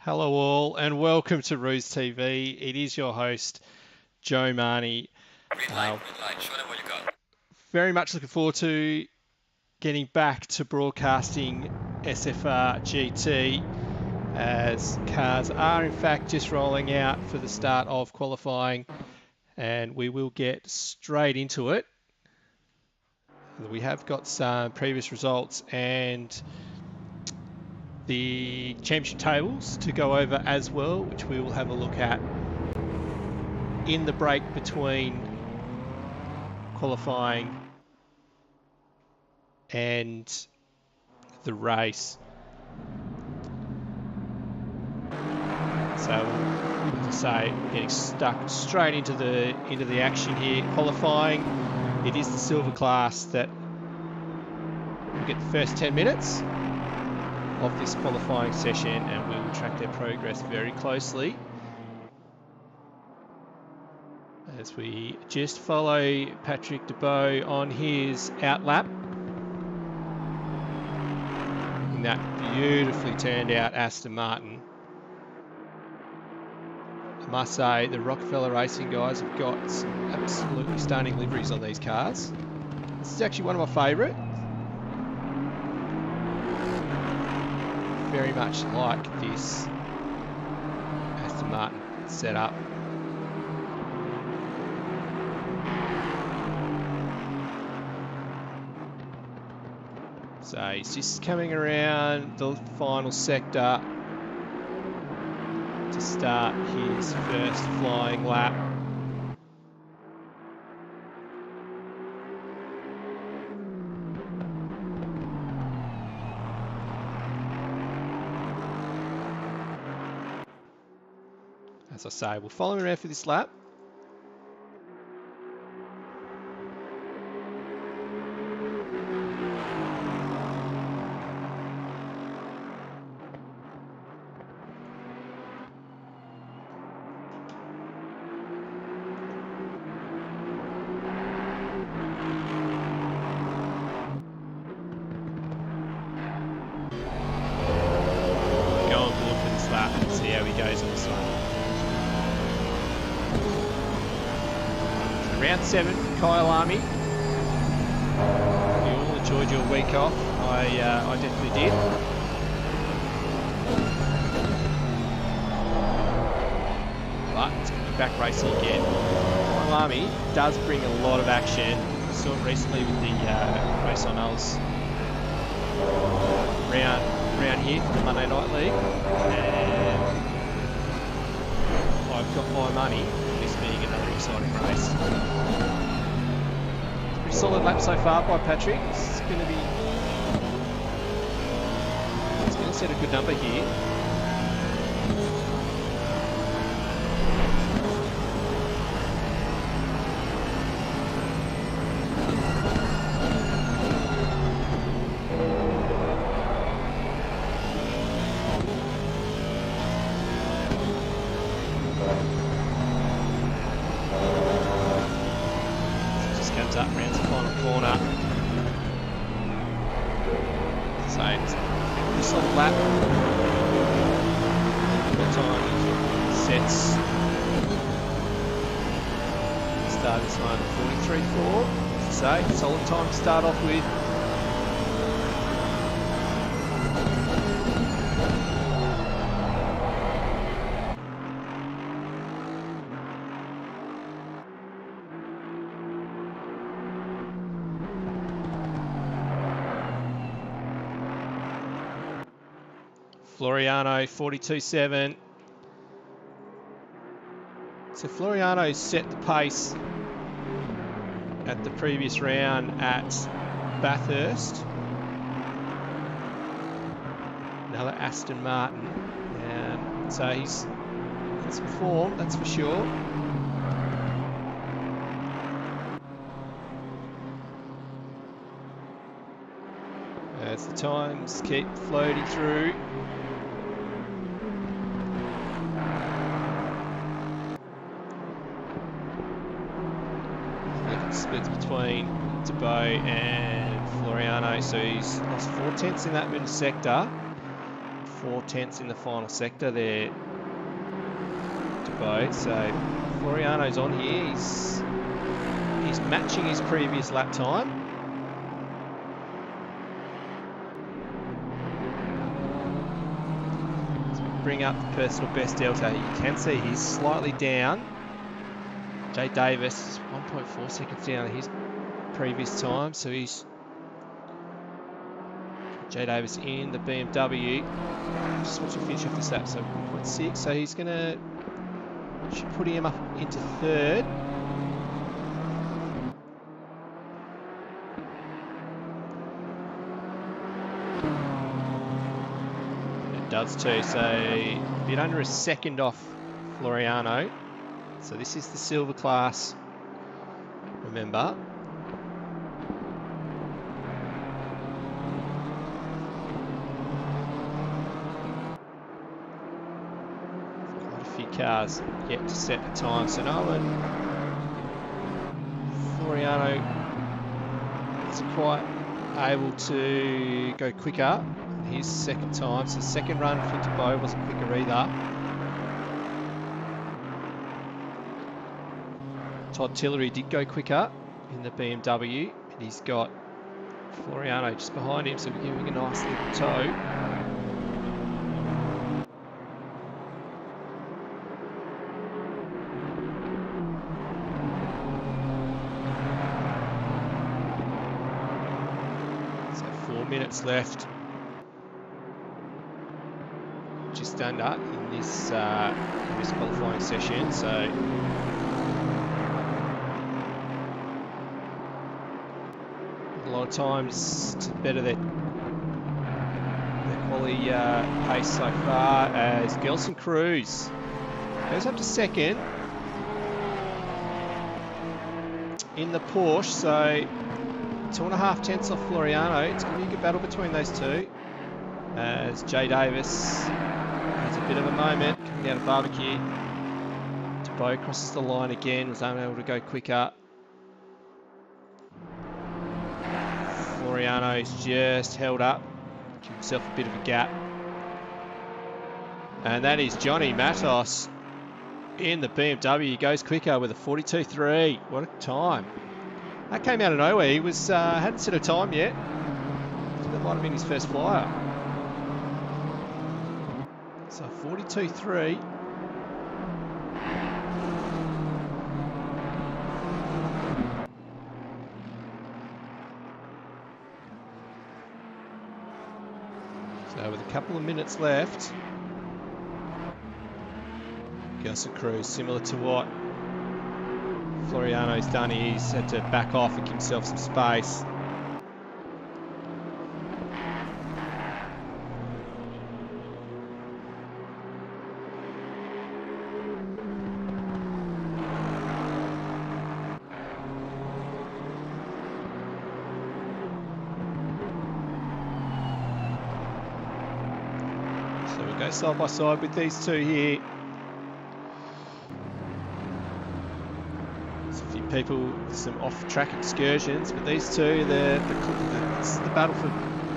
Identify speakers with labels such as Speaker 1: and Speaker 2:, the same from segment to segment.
Speaker 1: Hello all and welcome to RoozTV. It is your host, Joe Marnie.
Speaker 2: Green light, show them what you got.
Speaker 1: Very much looking forward to getting back to broadcasting SFR GT as cars are in fact just rolling out for the start of qualifying, and we will get straight into it. We have got some previous results and the championship tables to go over as well, which we will have a look at in the break between qualifying and the race. So, as I say, we're getting stuck straight into the action here. Qualifying, it is the silver class that will get the first 10 minutes of this qualifying session, and we will track their progress very closely as we just follow Patrick DeBow on his outlap in that beautifully turned out Aston Martin. I must say, the Rockefeller Racing guys have got some absolutely stunning liveries on these cars. This is actually one of my favourite. Very much like this Aston Martin setup. So he's just coming around the final sector to start his first flying lap. As I say, we'll follow him around for this lap. See how he goes on this one. So round 7 for KYALAMI. You all enjoyed your week off. I definitely did. But it's going to be back racing again. KYALAMI does bring a lot of action. We saw it recently with the race on Oz round here for the Monday Night League, and I've got my money on this being another exciting race. It's a pretty solid lap so far by Patrick. It's going to set a good number here. Up around the final corner. So it's this on lap. What time sets? Start this one 43.4. So solid time to start off with. Floriano 42.7. So Floriano set the pace at the previous round at Bathurst. Another Aston Martin. And so he's performed, that's for sure. As the times keep floating through. Splits between DeBow and Floriano, so he's lost 4 tenths in that middle sector. 4/10 in the final sector there to Bo. So Floriano's on here. He's matching his previous lap time. So we bring up the personal best delta. You can see he's slightly down. Jay Davis is 1.4 seconds down on his previous time. So he's Jay Davis in the BMW. Just wants to finish off this lap. So 1.6. So he's gonna should put him up into third. Does too, so a bit under a second off Floriano. So this is the silver class, remember. Quite a few cars yet to set the time. So Nolan Floriano is quite able to go quicker. His second time, so second run for Bo wasn't quicker either. Todd Tillery did go quicker in the BMW, and he's got Floriano just behind him, so we're giving a nice little tow. So 4 minutes left. Just under in this qualifying session, so a lot of times to better their quality pace so far. As Gelson Cruz goes up to second in the Porsche, so 2.5 tenths off Floriano. It's going to be a good battle between those two. As Jay Davis has a bit of a moment coming down to barbecue. Bo crosses the line again, was unable to go quicker. Floriano's just held up, give himself a bit of a gap. And that is Johnny Matos in the BMW. He goes quicker with a 42.3. What a time. That came out of nowhere. He was hadn't set a time yet. So that might have been his first flyer. So 42.3. So with a couple of minutes left, Gelson Cruz, similar to what Floriano's done, he's had to back off and give himself some space. So we go side by side with these two here. There's a few people, some off-track excursions, but these two, it's the battle for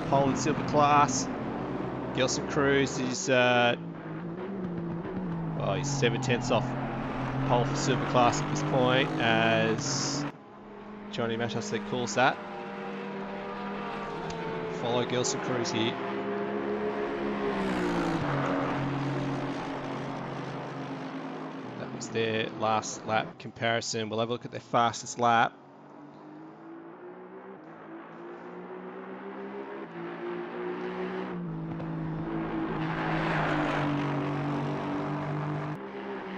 Speaker 1: pole and silver class. Gelson Cruz is, well, he's 7 tenths off pole for silver class at this point, as Johnny Matos that calls that. Follow Gelson Cruz here. That was their last lap comparison. We'll have a look at their fastest lap.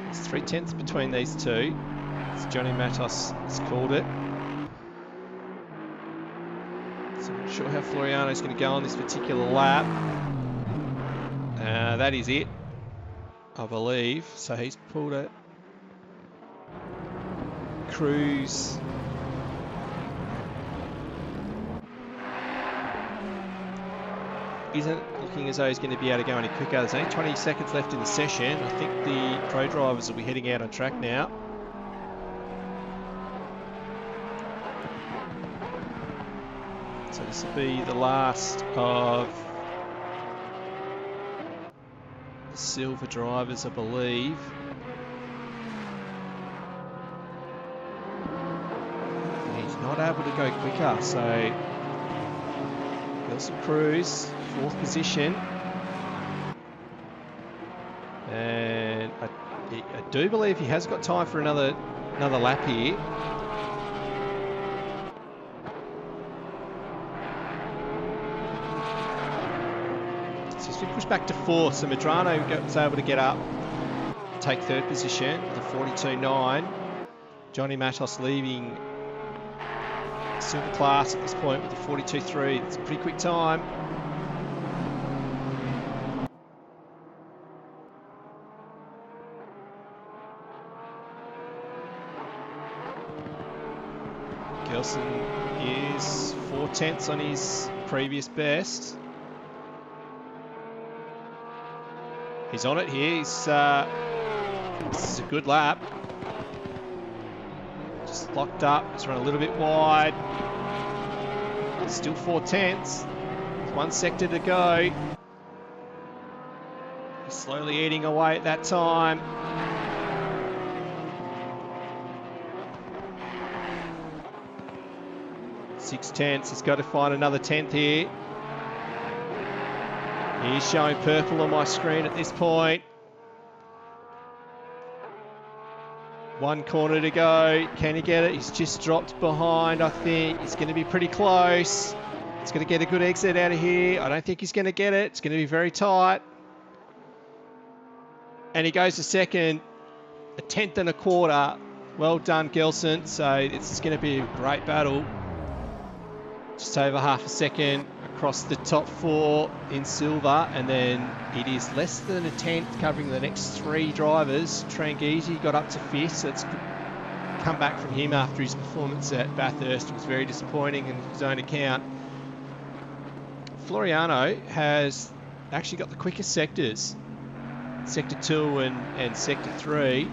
Speaker 1: There's 3 tenths between these two, as Johnny Matos has called it. So I'm not sure how Floriano's going to go on this particular lap. That is it, I believe. So he's pulled it. Cruz isn't looking as though he's going to be able to go any quicker. There's only 20 seconds left in the session. I think the pro drivers will be heading out on track now. So this will be the last of the silver drivers, I believe. He's not able to go quicker, so Wilson Cruz, 4th position. And I do believe he has got time for another lap here. So he's been pushed back to 4th, so Medrano was able to get up, take 3rd position with a 42.9. Johnny Matos leaving silver class at this point with a 42.3. It's a pretty quick time. Gelson is 4/10 on his previous best. He's on it here. This is a good lap. Just locked up. He's run a little bit wide. Still 4/10. 1 sector to go. He's slowly eating away at that time. Six tenths. He's got to find another 10th here. He's showing purple on my screen at this point. 1 corner to go. Can he get it? He's just dropped behind, I think. He's going to be pretty close. He's going to get a good exit out of here. I don't think he's going to get it. It's going to be very tight. And he goes to 2nd. A 10th and a quarter. Well done, Gelson. So it's going to be a great battle. Just over half a second across the top 4 in silver, and then it is less than a 10th covering the next 3 drivers. Tranghese got up to 5th, so it's come back from him after his performance at Bathurst. It was very disappointing in his own account. Floriano has actually got the quickest sectors, Sector 2 and Sector 3,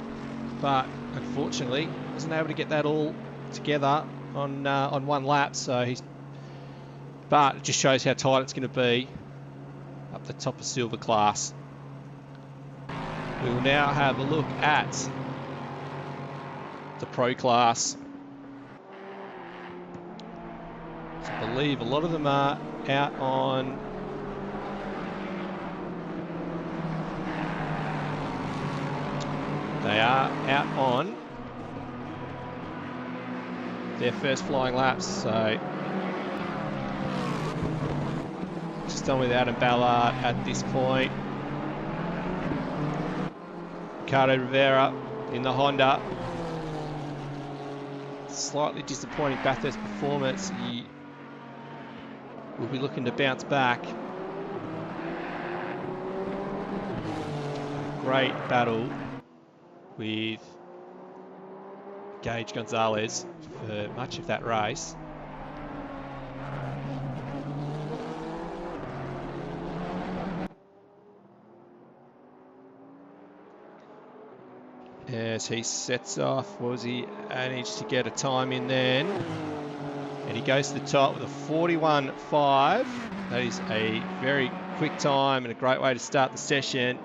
Speaker 1: but unfortunately wasn't able to get that all together on 1 lap, so but it just shows how tight it's going to be up the top of silver class. We will now have a look at the pro class. So I believe a lot of them are out on their first flying laps, so just done with Adam Ballard at this point. Ricardo Rivera in the Honda. Slightly disappointing Bathurst performance. He will be looking to bounce back. Great battle with Gage Gonzalez for much of that race. As he sets off, he managed to get a time in then. And he goes to the top with a 41.5. That is a very quick time and a great way to start the session.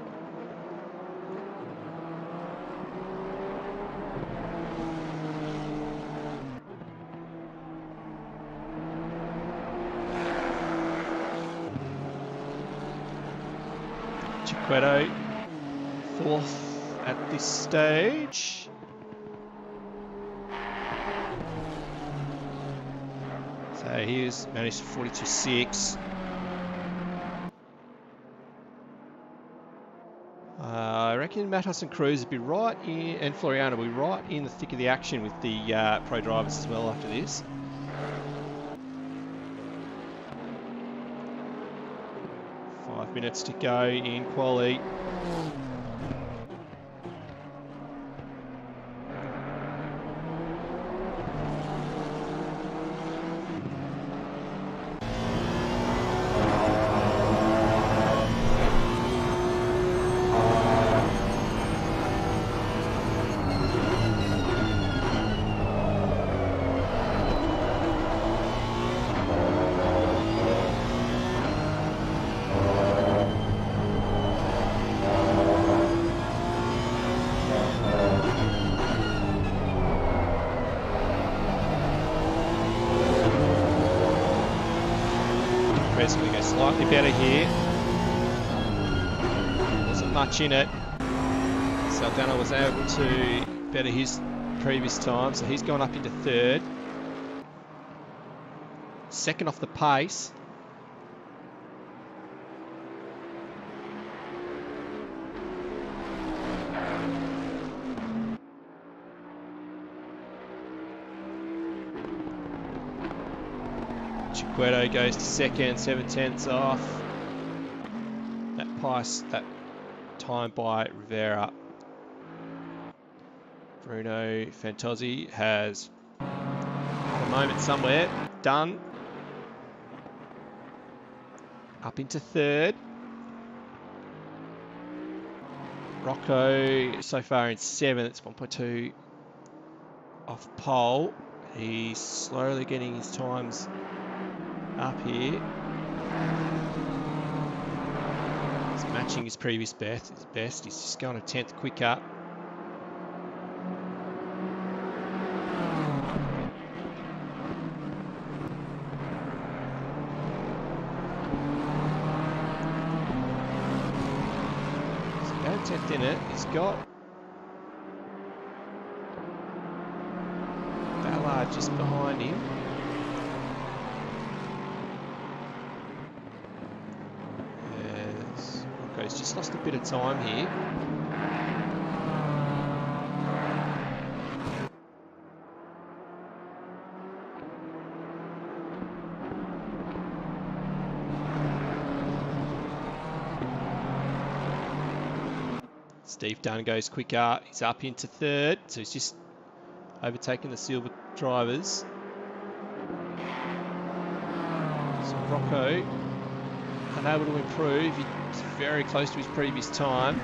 Speaker 1: Chiquetto, 4th at this stage. So he's managed 42.6. I reckon Matos and Cruz will be right in, and Floriano will be right in the thick of the action with the pro drivers as well after this. Minutes to go in quali. Rivera's going to go slightly better here. Wasn't much in it. Saldana was able to better his previous time, so he's gone up into third. Second off the pace. Chiquetto goes to second, 7/10 off. That time by Rivera. Bruno Fantozzi has a moment somewhere. Done. Up into third. Rocco so far in seventh. It's 1.2 off pole. He's slowly getting his times up here. He's matching his previous best. He's just going a 10th quicker. So 10th in it. He's got Ballard just behind him. He's just lost a bit of time here. Steve Dunn goes quicker. He's up into third, so he's just overtaken the silver drivers. So Rocco unable to improve. He's very close to his previous time.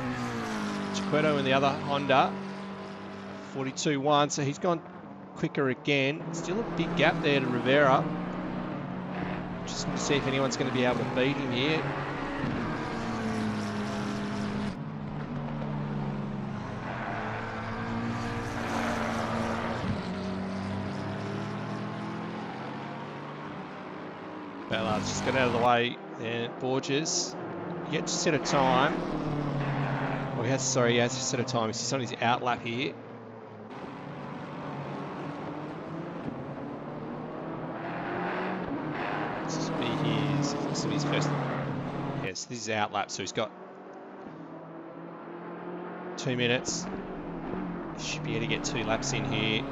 Speaker 1: Chiquetto in the other Honda, 42.1, so he's gone quicker again. Still a big gap there to Rivera. Just to see if anyone's going to be able to beat him here. Ballard's just got out of the way. And Borges yet to set a time. Oh, he has to set a time. He's just on his outlap here. This will be his first. Yes, this is outlap, so he's got 2 minutes. Should be able to get 2 laps in here.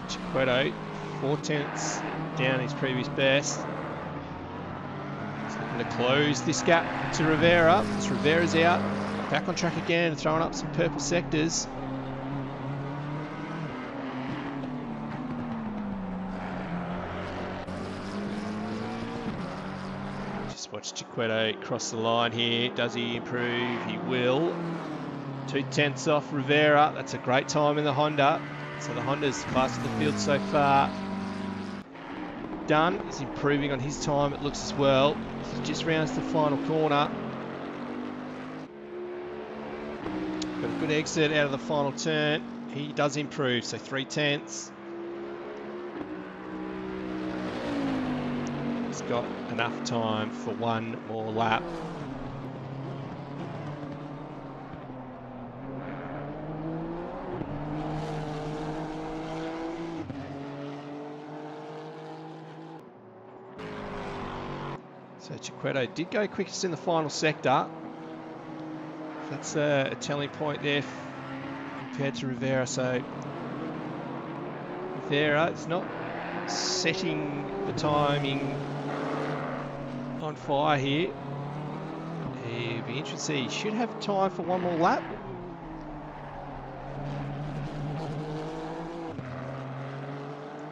Speaker 1: Chiquetto, 4/10 down his previous best. He's looking to close this gap to Rivera. As Rivera's out, back on track again, throwing up some purple sectors. Just watch Chiquetto cross the line here. Does he improve? He will. 2/10 off Rivera. That's a great time in the Honda. So the Honda's fast in the field so far. Dunn is improving on his time, it looks as well. He just rounds the final corner. Got a good exit out of the final turn. He does improve, so 3/10. He's got enough time for one more lap. So Chiquetto did go quickest in the final sector. That's a telling point there compared to Rivera. So Rivera is not setting the timing on fire here. It'll be interesting. He should have time for one more lap.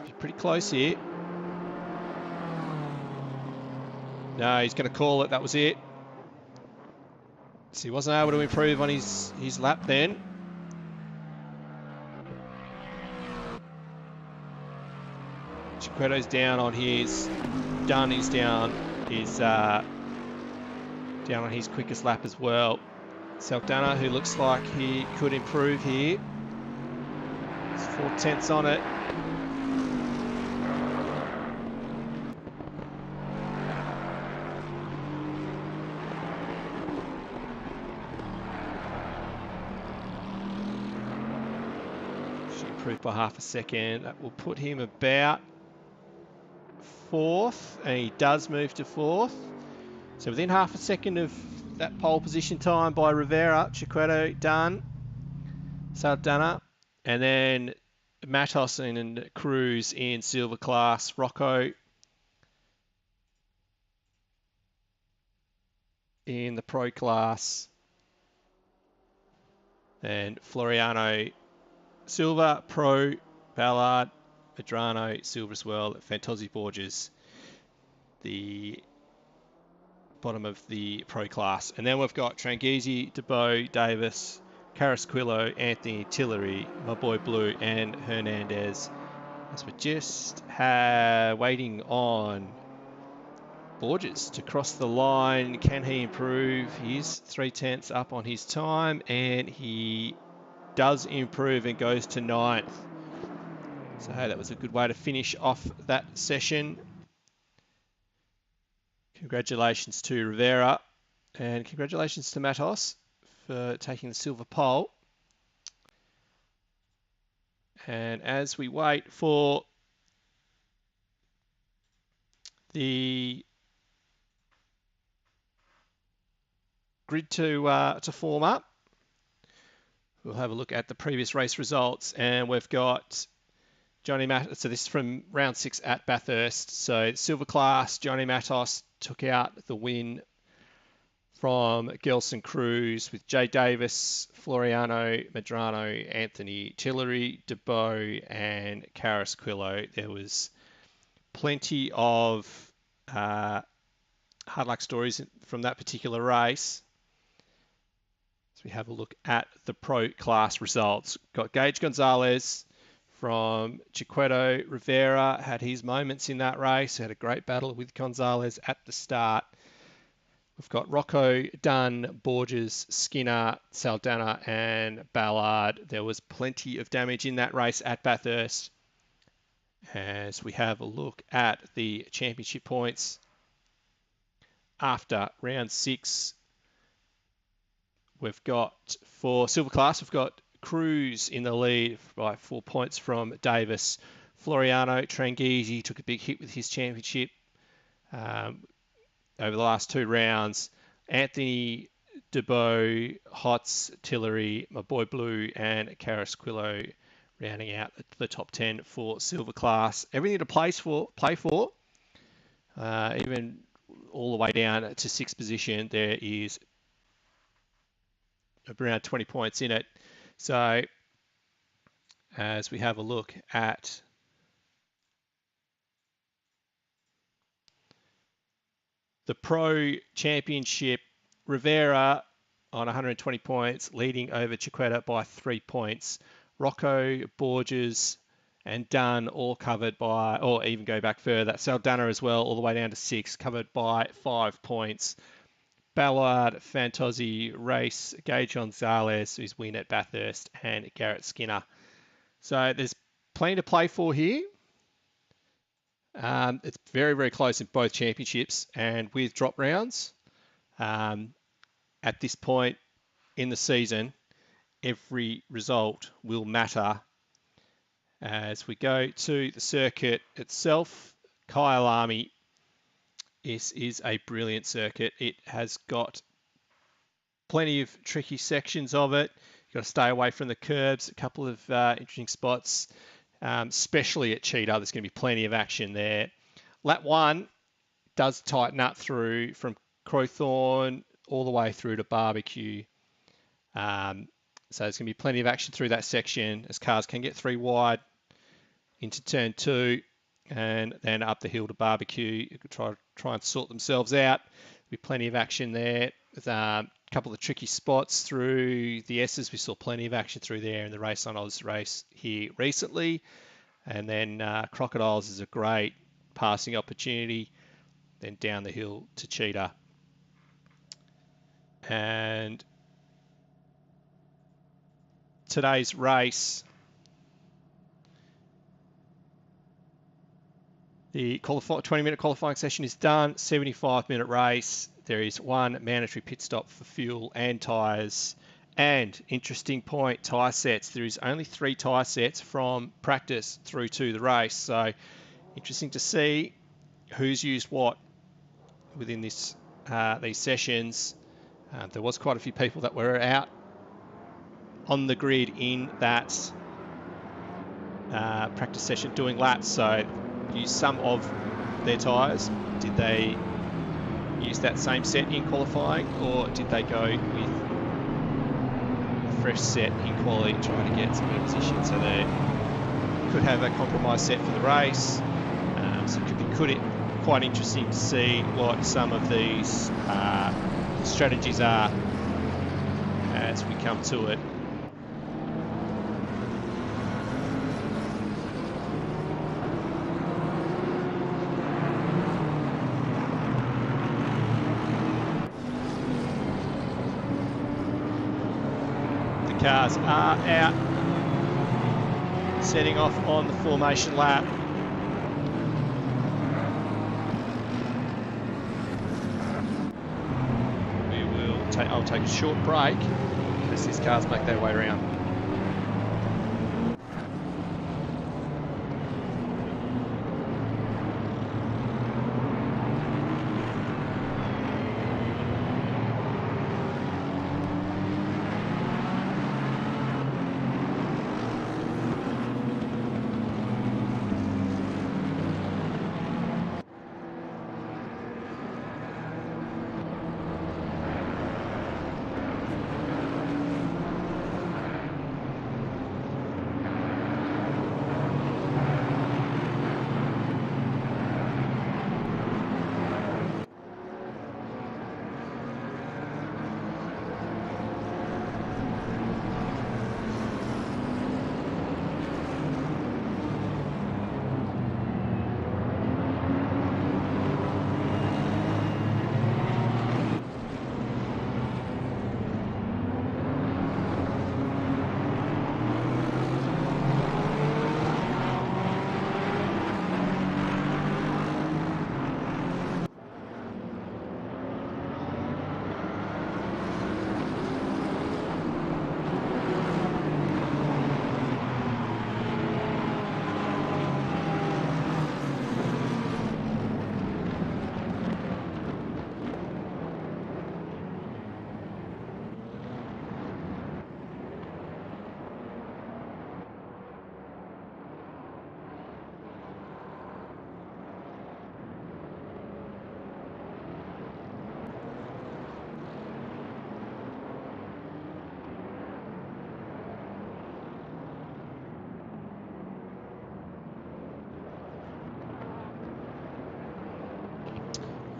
Speaker 1: Be pretty close here. No, he's going to call it. That was it. So he wasn't able to improve on his lap then. Chiquetto's down on his. Dunn is down on his quickest lap as well. Saldana, who looks like he could improve here. It's 4/10 on it. Should improve by half a second. That will put him about 4th, and he does move to 4th. So within half a second of that pole position time by Rivera, Chiquetto done, Saldana, and then Matos and Cruz in silver class, Rocco in the pro class, and Floriano silver, pro, Ballard, Medrano silver as well, Fantozzi Borges the bottom of the pro class. And then we've got Tranghese, DeBow, Davis, Carrasquillo, Anthony, Tillery, my boy Blue, and Hernandez. As we're just waiting on Borges to cross the line. Can he improve? He's 3/10 up on his time, and he does improve and goes to 9th. So hey, that was a good way to finish off that session. Congratulations to Rivera, and congratulations to Matos for taking the silver pole. And as we wait for the grid to form up, we'll have a look at the previous race results, and we've got Johnny Matos. So this is from round 6 at Bathurst. So silver class, Johnny Matos took out the win from Gelson Cruz with Jay Davis, Floriano, Medrano, Anthony, Tillery, DeBow, and Carrasquillo. There was plenty of hard luck stories from that particular race. So we have a look at the pro class results. Got Gage Gonzalez from Chiquetto. Rivera had his moments in that race. Had a great battle with Gonzalez at the start. We've got Rocco, Dunn, Borges, Skinner, Saldana, and Ballard. There was plenty of damage in that race at Bathurst. As we have a look at the championship points after round 6, we've got for silver class, we've got Cruz in the lead by 4 points from Davis. Floriano Tranghese took a big hit with his championship over the last 2 rounds. Anthony, DeBow, Hotz, Tillery, my boy Blue, and Carrasquillo rounding out the top 10 for silver class. Everything to play for, even all the way down to 6th position. There is around 20 points in it. So as we have a look at the Pro Championship, Rivera on 120 points, leading over Chiquetta by 3 points. Rocco, Borges, and Dunn all covered by, or even go back further, Saldana as well, all the way down to 6, covered by 5 points. Ballard, Fantozzi, Race, Gage Gonzalez, who's win at Bathurst, and Garrett Skinner. So there's plenty to play for here. It's very, very close in both championships, and with drop rounds, at this point in the season, every result will matter. As we go to the circuit itself, KYALAMI is a brilliant circuit. It has got plenty of tricky sections of it. You've got to stay away from the curbs, a couple of interesting spots, especially at Cheetah. There's going to be plenty of action there. Lap 1 does tighten up through from Crowthorne all the way through to Barbecue. So there's going to be plenty of action through that section as cars can get 3 wide into turn 2 and then up the hill to Barbecue. You could try and sort themselves out. There'll be plenty of action there. With a couple of tricky spots through the S's. We saw plenty of action through there in the Race on Oz race here recently. And then Crocodiles is a great passing opportunity. Then down the hill to Cheetah. And today's race, the 20-minute qualifying session is done. 75-minute race. There is one mandatory pit stop for fuel and tyres. And interesting point, tyre sets. There is only 3 tyre sets from practice through to the race. So interesting to see who's used what within this these sessions. There was quite a few people that were out on the grid in that practice session doing laps. So use some of their tyres. Did they use that same set in qualifying, or did they go with a fresh set in quality trying to get some better position? So they could have a compromise set for the race. So it could be quite interesting to see what some of these strategies are as we come to it. Cars are out, setting off on the formation lap. I'll take a short break as these cars make their way around.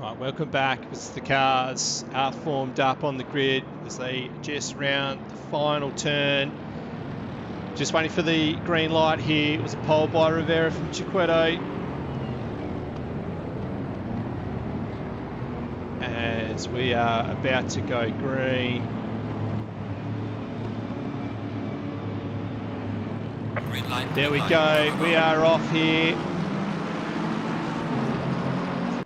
Speaker 1: Right, welcome back as the cars are formed up on the grid as they just round the final turn. Just waiting for the green light here. It was a pole by Rivera from Chiquetto. As we are about to go green.
Speaker 2: Green light.
Speaker 1: There we go. We are off here.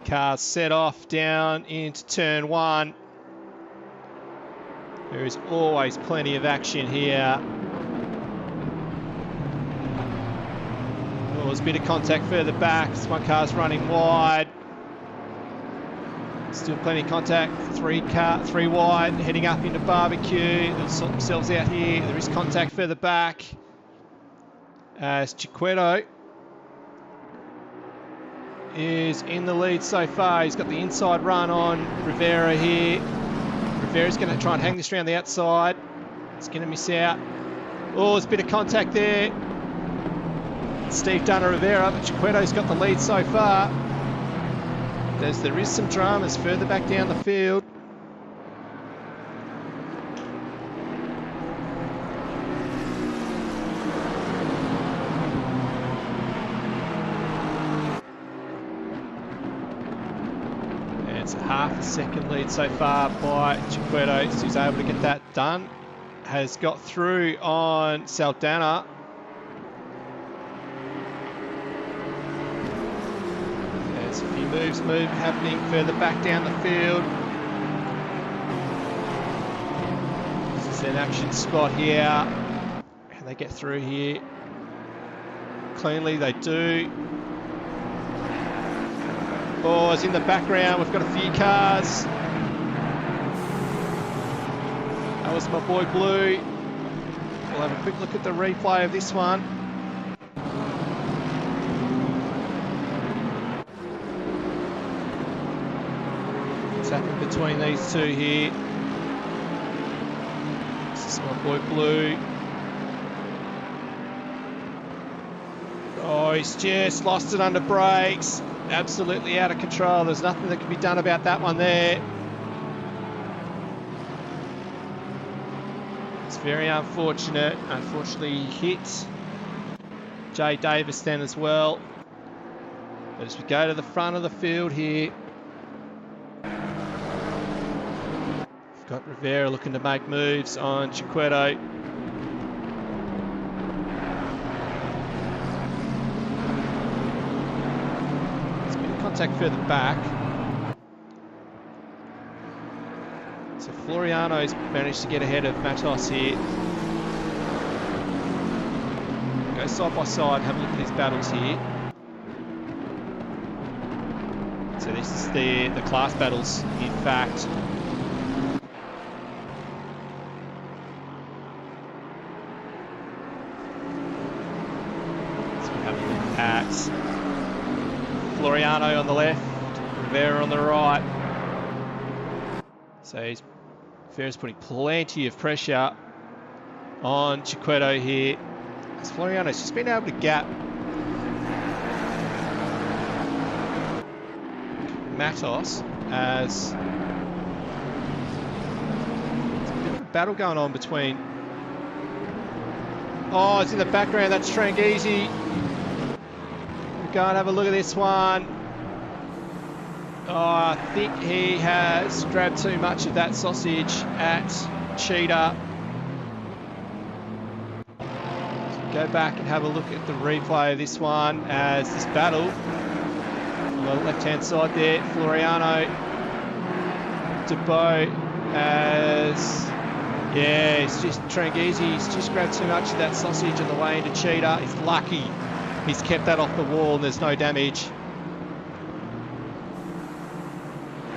Speaker 1: Cars set off down into turn 1. There is always plenty of action here. Oh, there's a bit of contact further back. This one car's running wide. Still plenty of contact. 3 wide, heading up into barbecue. They'll sort themselves out here. There is contact further back. As Chiquetto is in the lead so far. He's got the inside run on Rivera here. Rivera's going to try and hang this around the outside. It's going to miss out. Oh, there's a bit of contact there. Steve Dunner Rivera, but Chiquetto's got the lead so far. There is some dramas further back down the field. half a second lead so far by Chiquetto, who's able to get that done. Has got through on Saldana. There's a few moves happening further back down the field. This is an action spot here. Can they get through here? Cleanly they do. Oh, it's in the background. We've got a few cars. That was my boy Blue. We'll have a quick look at the replay of this one. What's happened between these two here? This is my boy Blue. Oh, he's just lost it under brakes. Absolutely out of control. There's nothing that can be done about that one there. It's very unfortunate. Unfortunately, he hit Jay Davis then as well. But as we go to the front of the field here, we've got Rivera looking to make moves on Chiquetto. Contact further back. So Floriano's managed to get ahead of Matos here. Go side by side, have a look at these battles here. So this is the class battles, in fact. So we have a look at Floriano on the left, Rivera on the right. So Rivera's putting plenty of pressure on Chiquetto here. As Floriano's just been able to gap Matos as there's a bit of a battle going on between. Oh, it's in the background, that's Trangizi. Go and have a look at this one. Oh, I think he has grabbed too much of that sausage at Cheetah. So go back and have a look at the replay of this one as this battle. On the left-hand side there, Floriano, Debo as... Yeah, it's just Trangizi. He's just grabbed too much of that sausage on the way into Cheetah. He's lucky. He's kept that off the wall and there's no damage.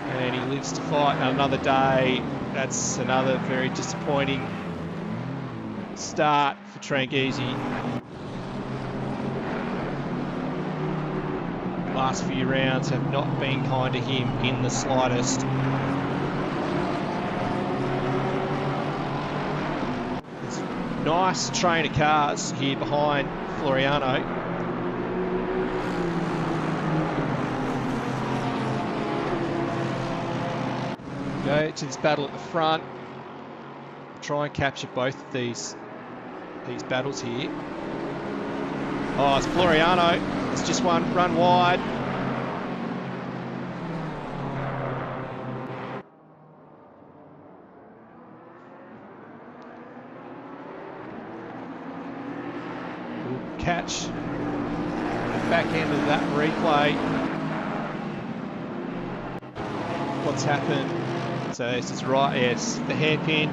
Speaker 1: And he lives to fight another day. That's another very disappointing start for Trangizi. Last few rounds have not been kind to him in the slightest. There's a nice train of cars here behind Floriano. Go to this battle at the front. Try and capture both of these battles here. Oh, it's Floriano. It's just one run wide. We'll catch the back end of that replay. What's happened? So this is right, yes, the hairpin.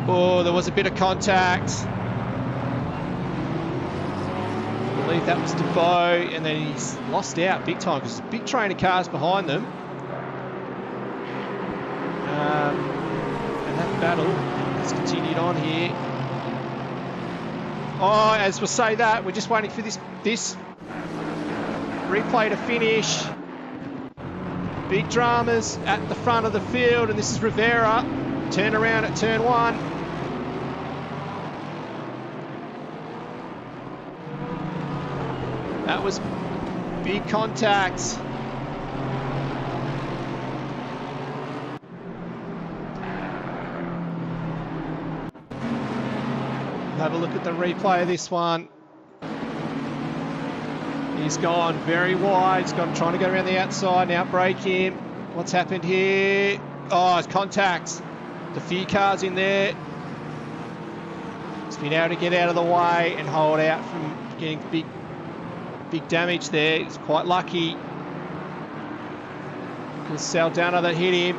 Speaker 1: Oh, there was a bit of contact. I believe that was DeBow, and then he's lost out big time because there's a big train of cars behind them. And that battle has continued on here. Oh, as we say that, we're just waiting for this replay to finish. Big dramas at the front of the field, and this is Rivera. Turn around at turn one. That was big contact. Have a look at the replay of this one. He's gone very wide. He's trying to go around the outside and outbrake him. What's happened here? Oh, it's contact. The few cars in there. He's been able to get out of the way and hold out from getting big damage there. He's quite lucky. It was Saldana that hit him.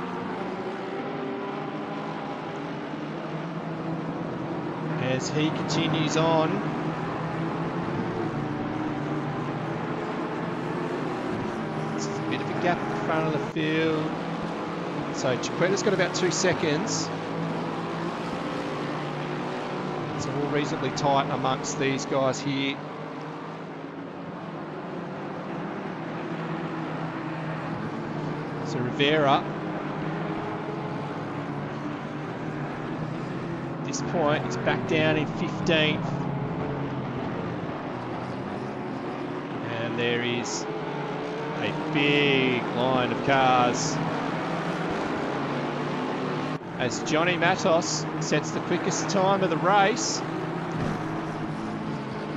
Speaker 1: As he continues on. It's a bit of a gap at the front of the field. So Chiquetta's got about 2 seconds. It's all reasonably tight amongst these guys here. So Rivera, at this point, is back down in 15th. And there is a big line of cars as Johnny Matos sets the quickest time of the race.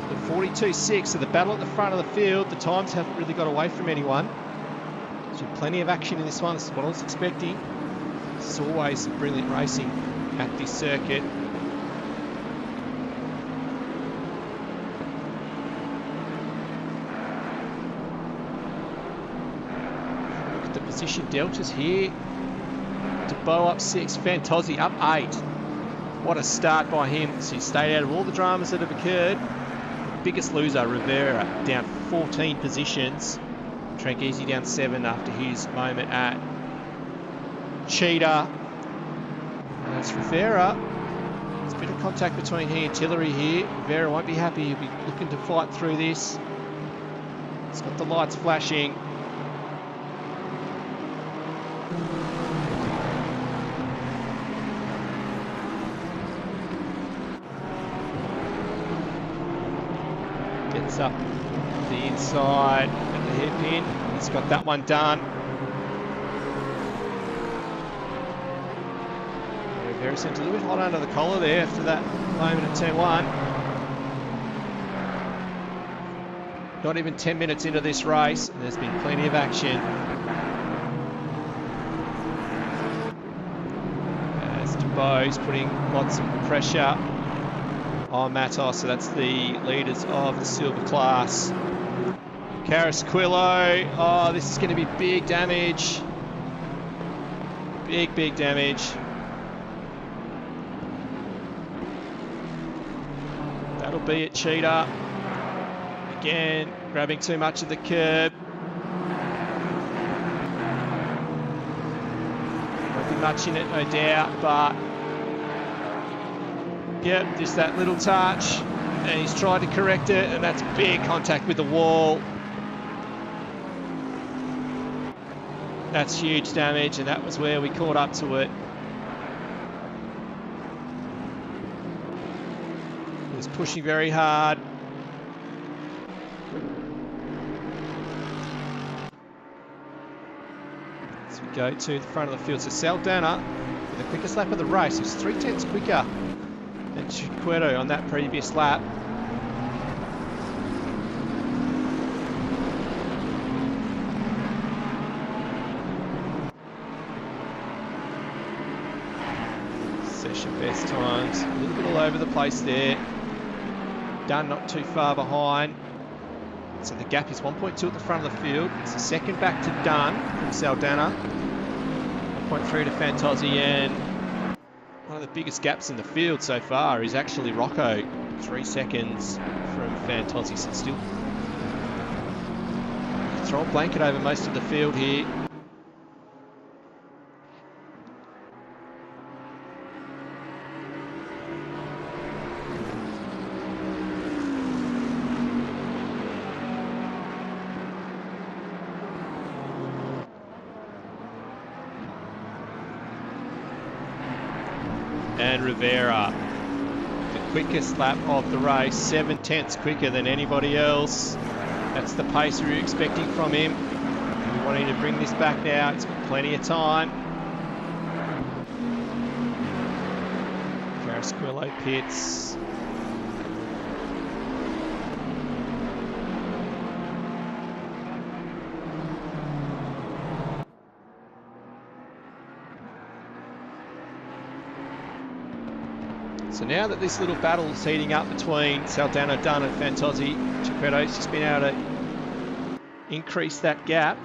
Speaker 1: The 42.6, so the battle at the front of the field, the times haven't really got away from anyone. There's been plenty of action in this one, this is what I was expecting. It's always brilliant racing at this circuit. Look at the position deltas here. DeBow up 6, Fantozzi up 8. What a start by him. So he stayed out of all the dramas that have occurred. The biggest loser, Rivera, down 14 positions. Tranghese down 7 after his moment at Cheetah. And that's Rivera. There's a bit of contact between he and Tillery here. Rivera won't be happy. He'll be looking to fight through this. He's got the lights flashing. Gets up the inside at the hairpin. He's got that one done. Rivera seems a little bit hot under the collar there after that moment at turn 1. Not even 10 minutes into this race, and there's been plenty of action. As DeBo's putting lots of pressure on Matos, so that's the leaders of the silver class. Carasquillo, oh, this is going to be big damage. Big damage. That'll be at Cheetah. Again, grabbing too much of the curb. Won't be much in it, no doubt, but yep, just that little touch, and he's tried to correct it, and that's big contact with the wall. That's huge damage, and that was where we caught up to it. He was pushing very hard. As we go to the front of the field, so Saldana with the quickest lap of the race. He's 3/10 quicker than Chiquetto on that previous lap. Session best times, a little bit all over the place there. Dunn not too far behind. So the gap is 1.2 at the front of the field. It's a second back to Dunn from Saldana. 1.3 to Fantozzi, and one of the biggest gaps in the field so far is actually Rocco. 3 seconds from Fantozzi, so still throw a blanket over most of the field here. And Rivera, the quickest lap of the race, 7/10 quicker than anybody else. That's the pace we were expecting from him. We want him to bring this back now. He's got plenty of time. Carasquillo pits. So now that this little battle is heating up between Saldana, Dunn and Fantozzi, Geppetto's just been able to increase that gap.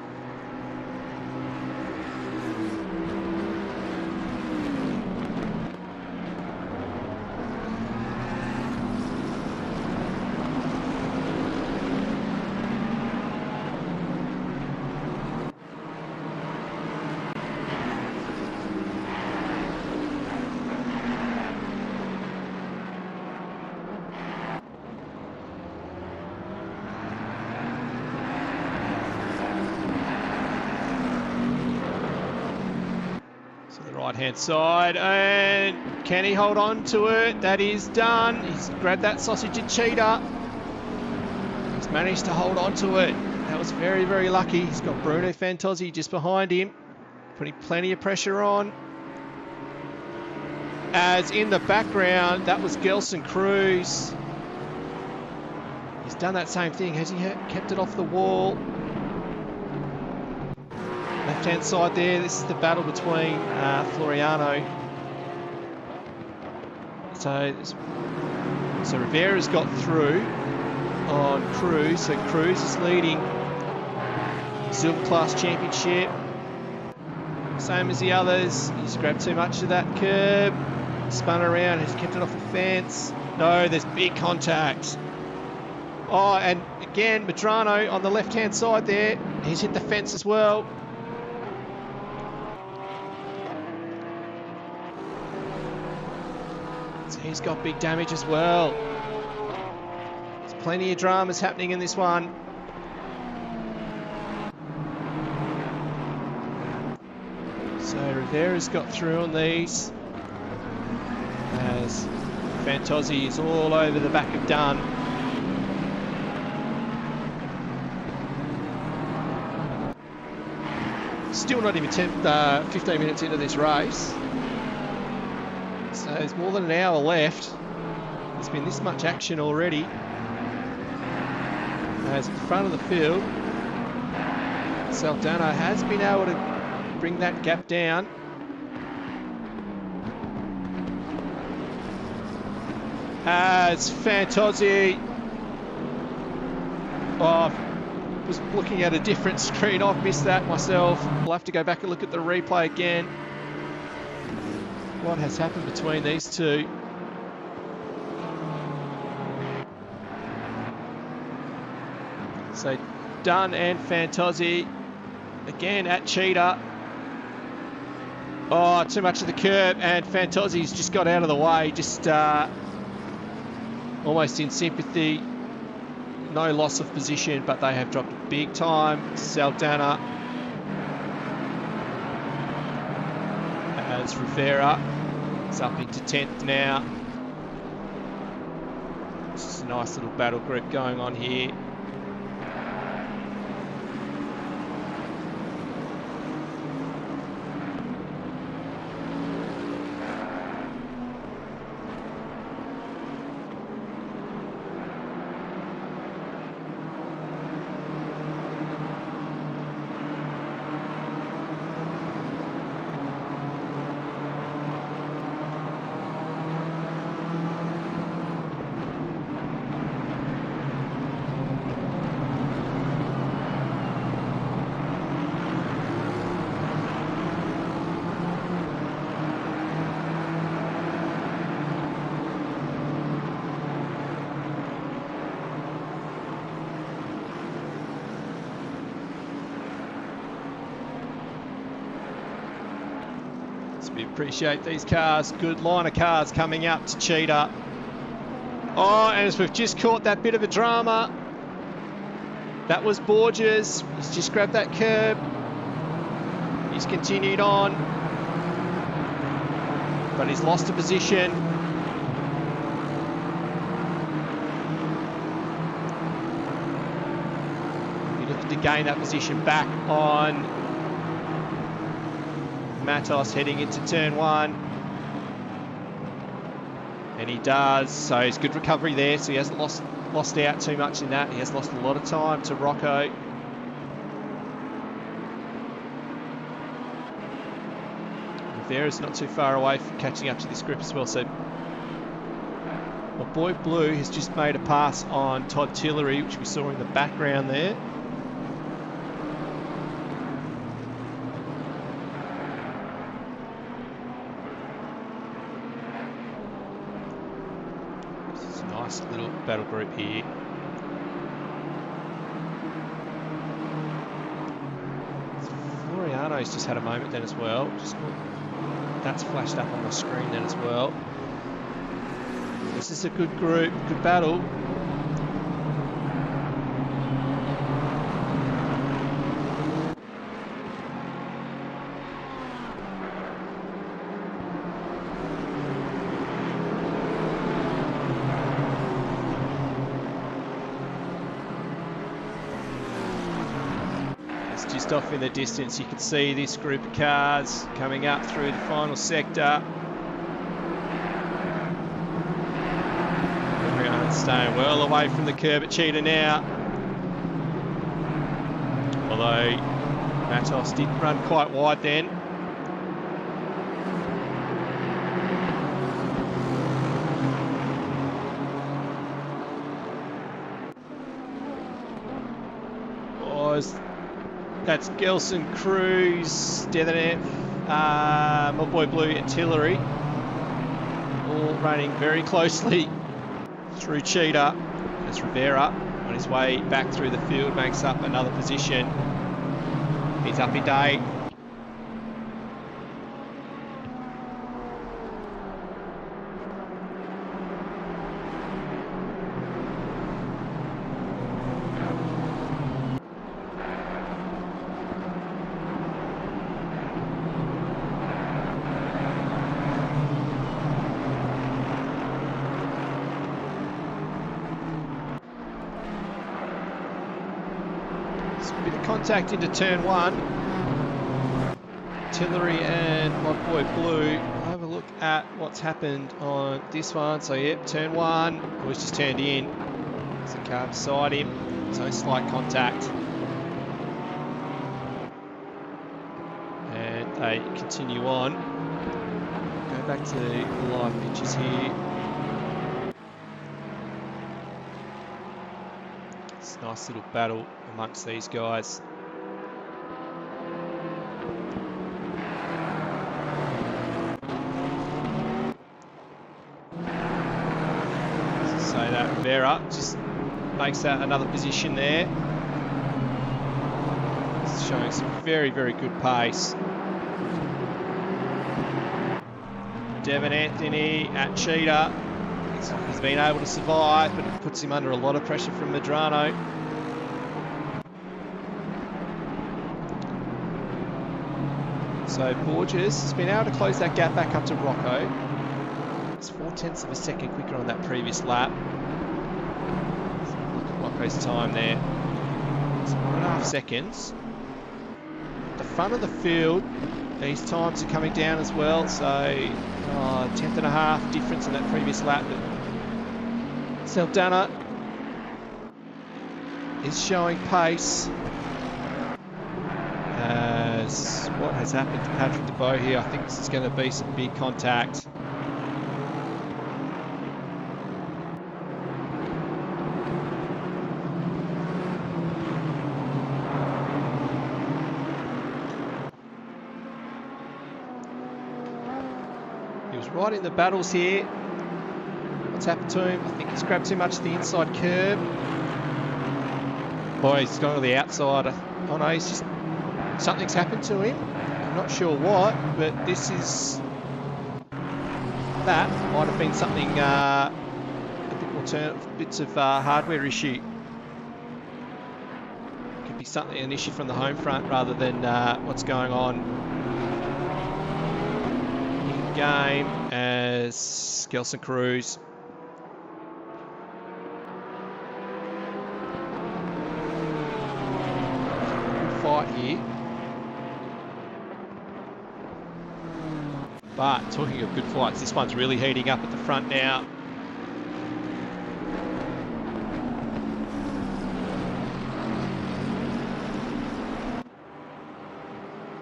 Speaker 1: Right-hand side, and can he hold on to it? That is done. He's grabbed that sausage and cheetah. He's managed to hold on to it. That was very, very lucky. He's got Bruno Fantozzi just behind him, putting plenty of pressure on. As in the background, that was Gelson Cruz. He's done that same thing. Has he kept it off the wall? Left-hand side there, this is the battle between Floriano. So Rivera's got through on Cruz. So Cruz is leading Silver Class Championship. Same as the others. He's grabbed too much of that curb. Spun around, has kept it off the fence. No, there's big contact. Oh, and again, Medrano on the left-hand side there. He's hit the fence as well. He's got big damage as well. There's plenty of dramas happening in this one. So Rivera's got through on these. As Fantozzi is all over the back of Dunn. Still not even 15 minutes into this race. So there's more than an hour left. There's been this much action already. As at the front of the field, Saldana has been able to bring that gap down. As Fantozzi, oh, was looking at a different screen. I've missed that myself. We'll have to go back and look at the replay again. What has happened between these two? So Dunn and Fantozzi again at Cheetah. Oh, too much of the curb, and Fantozzi's just got out of the way, just almost in sympathy. No loss of position, but they have dropped big time. Saldana as Rivera is up into 10th now. This is a nice little battle group going on here. We appreciate these cars. Good line of cars coming out to Cheetah. Oh, and as we've just caught that bit of a drama, that was Borges. He's just grabbed that curb. He's continued on, but he's lost a position. He's looking to gain that position back on Matos heading into turn one. And he does, so it's good recovery there, so he hasn't lost out too much in that. He has lost a lot of time to Rocco. Rivera's not too far away from catching up to this group as well, so boy Blue has just made a pass on Todd Tillery, which we saw in the background there. This is a nice little battle group here. Floriano's just had a moment then as well. That's flashed up on the screen then as well. This is a good group, good battle. It's just off in the distance. You can see this group of cars coming up through the final sector. Staying well away from the curb at Cheetah now. Although Matos did run quite wide then. That's Gelson, Cruz, Deathernet, my boy Blue and Tillery. All running very closely through Cheetah. As Rivera on his way back through the field makes up another position. He's up in date. Bit of contact into turn one. Tillery and my boy Blue. I'll have a look at what's happened on this one. So yep, turn one. Boys just turned in. There's a car beside him. So slight contact. And they continue on. Go back to the live pictures here. It's a nice little battle amongst these guys. So that Rivera just makes that another position there. It's showing some very, very good pace. Devon Anthony at Cheetah. He's been able to survive, but it puts him under a lot of pressure from Medrano. So Borges has been able to close that gap back up to Rocco. It's 0.4 of a second quicker on that previous lap. Look at Rocco's time there. It's 1.5 seconds. At the front of the field, these times are coming down as well. So 10.5 difference in that previous lap. But Saldana is showing pace. As what has happened to Patrick DeBow here, I think this is going to be some big contact. He was right in the battles here. What's happened to him? I think he's grabbed too much of the inside curb. Boy, he's gone to the outside. Oh no, he's just... something's happened to him. I'm not sure what, but this is... that might have been something, a bit more bits of hardware issue. Could be something, an issue from the home front rather than what's going on in game as Gelson Cruz. Good fight here. But talking of good fights, this one's really heating up at the front now.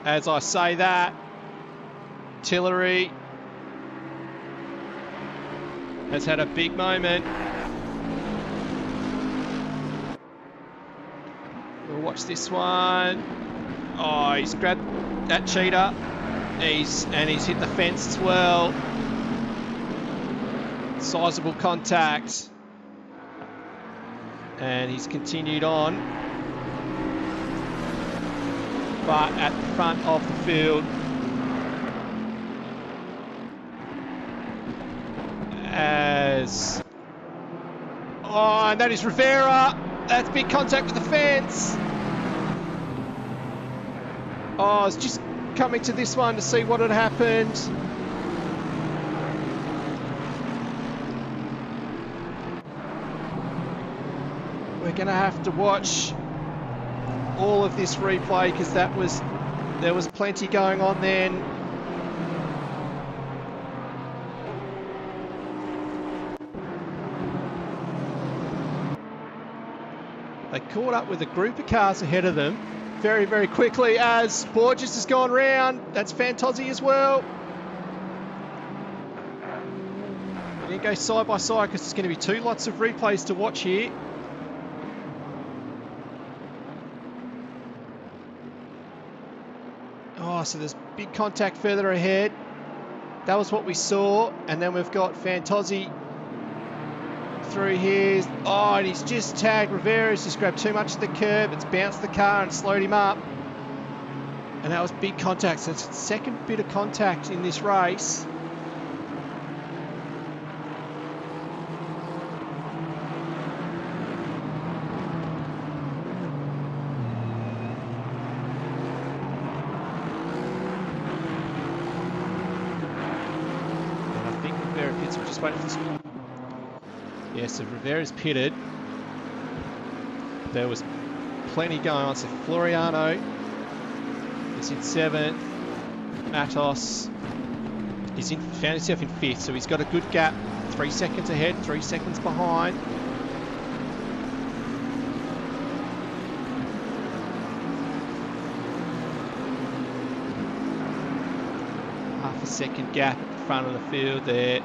Speaker 1: As I say that, Tillery has had a big moment. We'll watch this one. Oh, he's grabbed that cheetah. He's hit the fence as well. Sizable contact. And he's continued on. But at the front of the field, and that is Rivera. That's big contact with the fence. I was just coming to this one to see what had happened. We're going to have to watch all of this replay because there was plenty going on then. They caught up with a group of cars ahead of them very, very quickly as Borges has gone round. That's Fantozzi as well. We didn't go side by side because there's going to be two lots of replays to watch here. Oh, so there's big contact further ahead. That was what we saw. And then we've got Fantozzi through here. Oh, and he's just tagged. Rivera's just grabbed too much of the curb. It's bounced the car and slowed him up. And that was big contact. So it's the second bit of contact in this race. And I think Rivera pits. We're just waiting for this. Yeah, so Rivera's pitted. There was plenty going on. So Floriano is in 7th. Matos is found himself in 5th. So he's got a good gap. 3 seconds ahead, 3 seconds behind. Half a second gap at the front of the field there.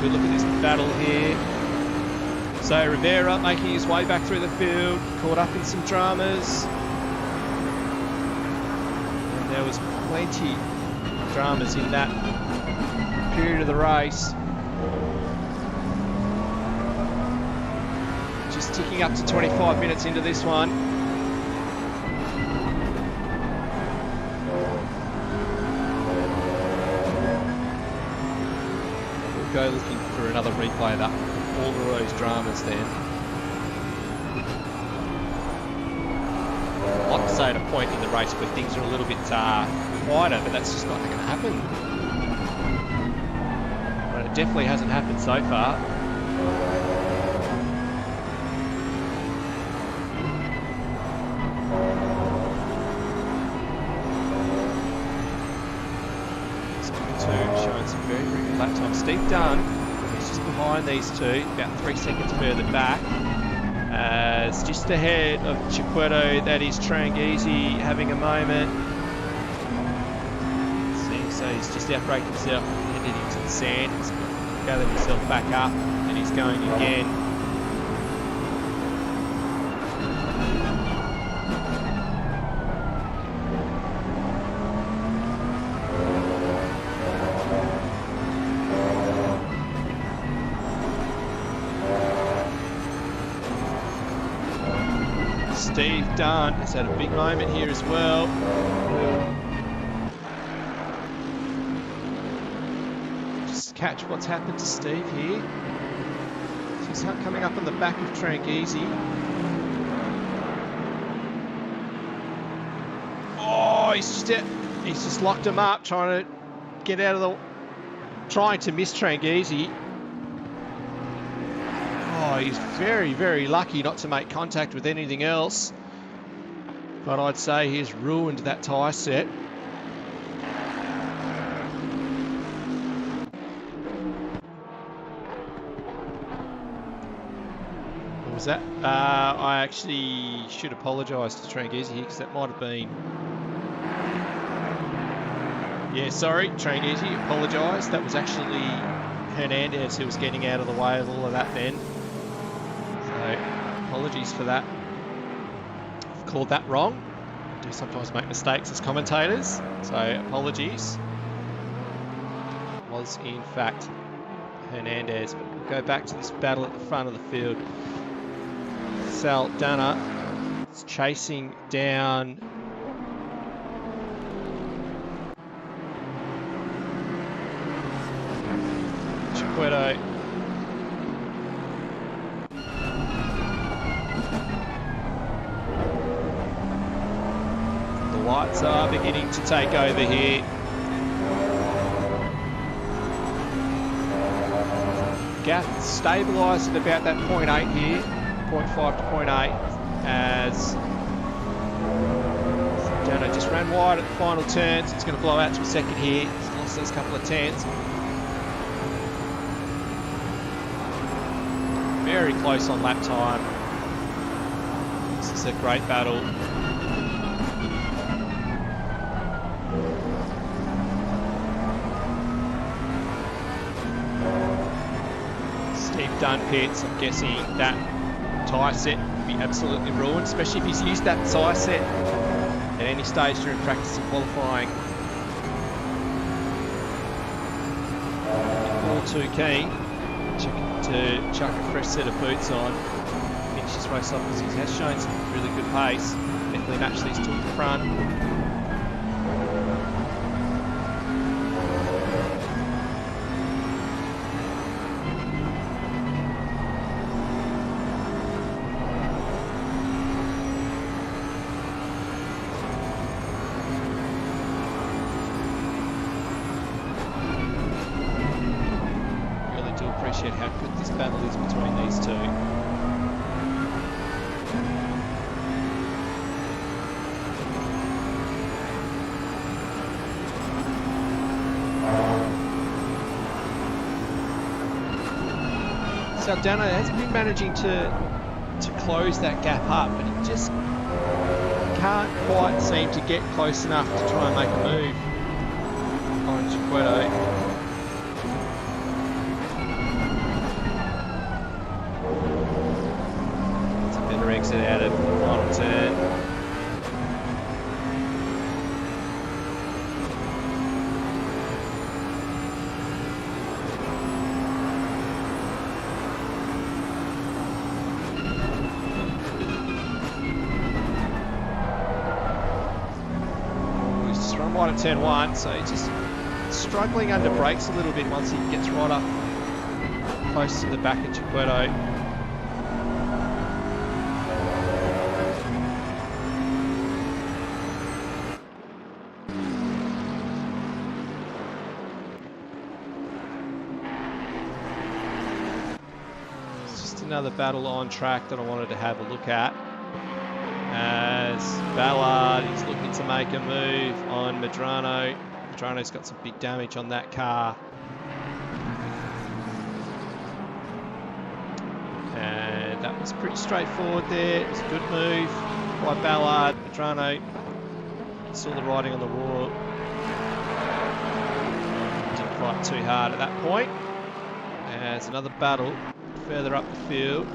Speaker 1: Good look at this battle here. So Rivera making his way back through the field, caught up in some dramas. And there was plenty of dramas in that period of the race. Just ticking up to 25 minutes into this one. Go looking for another replay of that, all of those dramas then. I'd like to say at a point in the race where things are a little bit quieter, but that's just not going to happen. Well, it definitely hasn't happened so far. Showing some very, very good lap time. Steve Dunn, he's just behind these two, about 3 seconds further back. It's just ahead of Chiquetto, that is Tranghese having a moment. Seems so he's just outbraked himself and headed into the sand. He's gathered himself back up and he's going again. Steve Dunn has had a big moment here as well. Just catch what's happened to Steve here. He's coming up on the back of Tranghese. Oh, he's just locked him up, trying to get out of trying to miss Tranghese. Oh, he's very, very lucky not to make contact with anything else. But I'd say he's ruined that tyre set. What was that? I actually should apologise to Trangizi here because that might have been... Yeah, sorry, Trangizi, apologise. That was actually Hernandez who was getting out of the way of all of that then. So, apologies for that. I've called that wrong. We do sometimes make mistakes as commentators, so apologies. It was in fact Hernandez, but we'll go back to this battle at the front of the field. Saldana is chasing down Chiquetto. The lights are beginning to take over here. Gap stabilised at about that 0.8 here, 0.5 to 0.8, as Dano just ran wide at the final turns. It's going to blow out to a second here. He's lost those couple of turns. Very close on lap time. This is a great battle. Steve Dunn pits. I'm guessing that tyre set will be absolutely ruined, especially if he's used that tyre set at any stage during practice and qualifying. All too keen to chuck a fresh set of boots on, finish this race off because he has shown some really good pace. Definitely match these two at the front. How good this battle is between these two. Saldana has been managing to close that gap up, but he just can't quite seem to get close enough to try and make a move on Chiquetto. Exit out of the final turn. He's just run wide at turn 1, so he's just struggling under brakes a little bit once he gets right up close to the back of Chiquetto. Another battle on track that I wanted to have a look at, as Ballard is looking to make a move on Medrano. Medrano's got some big damage on that car, and that was pretty straightforward there. It was a good move by Ballard. Medrano saw the writing on the wall, didn't fight too hard at that point. As another battle further up the field,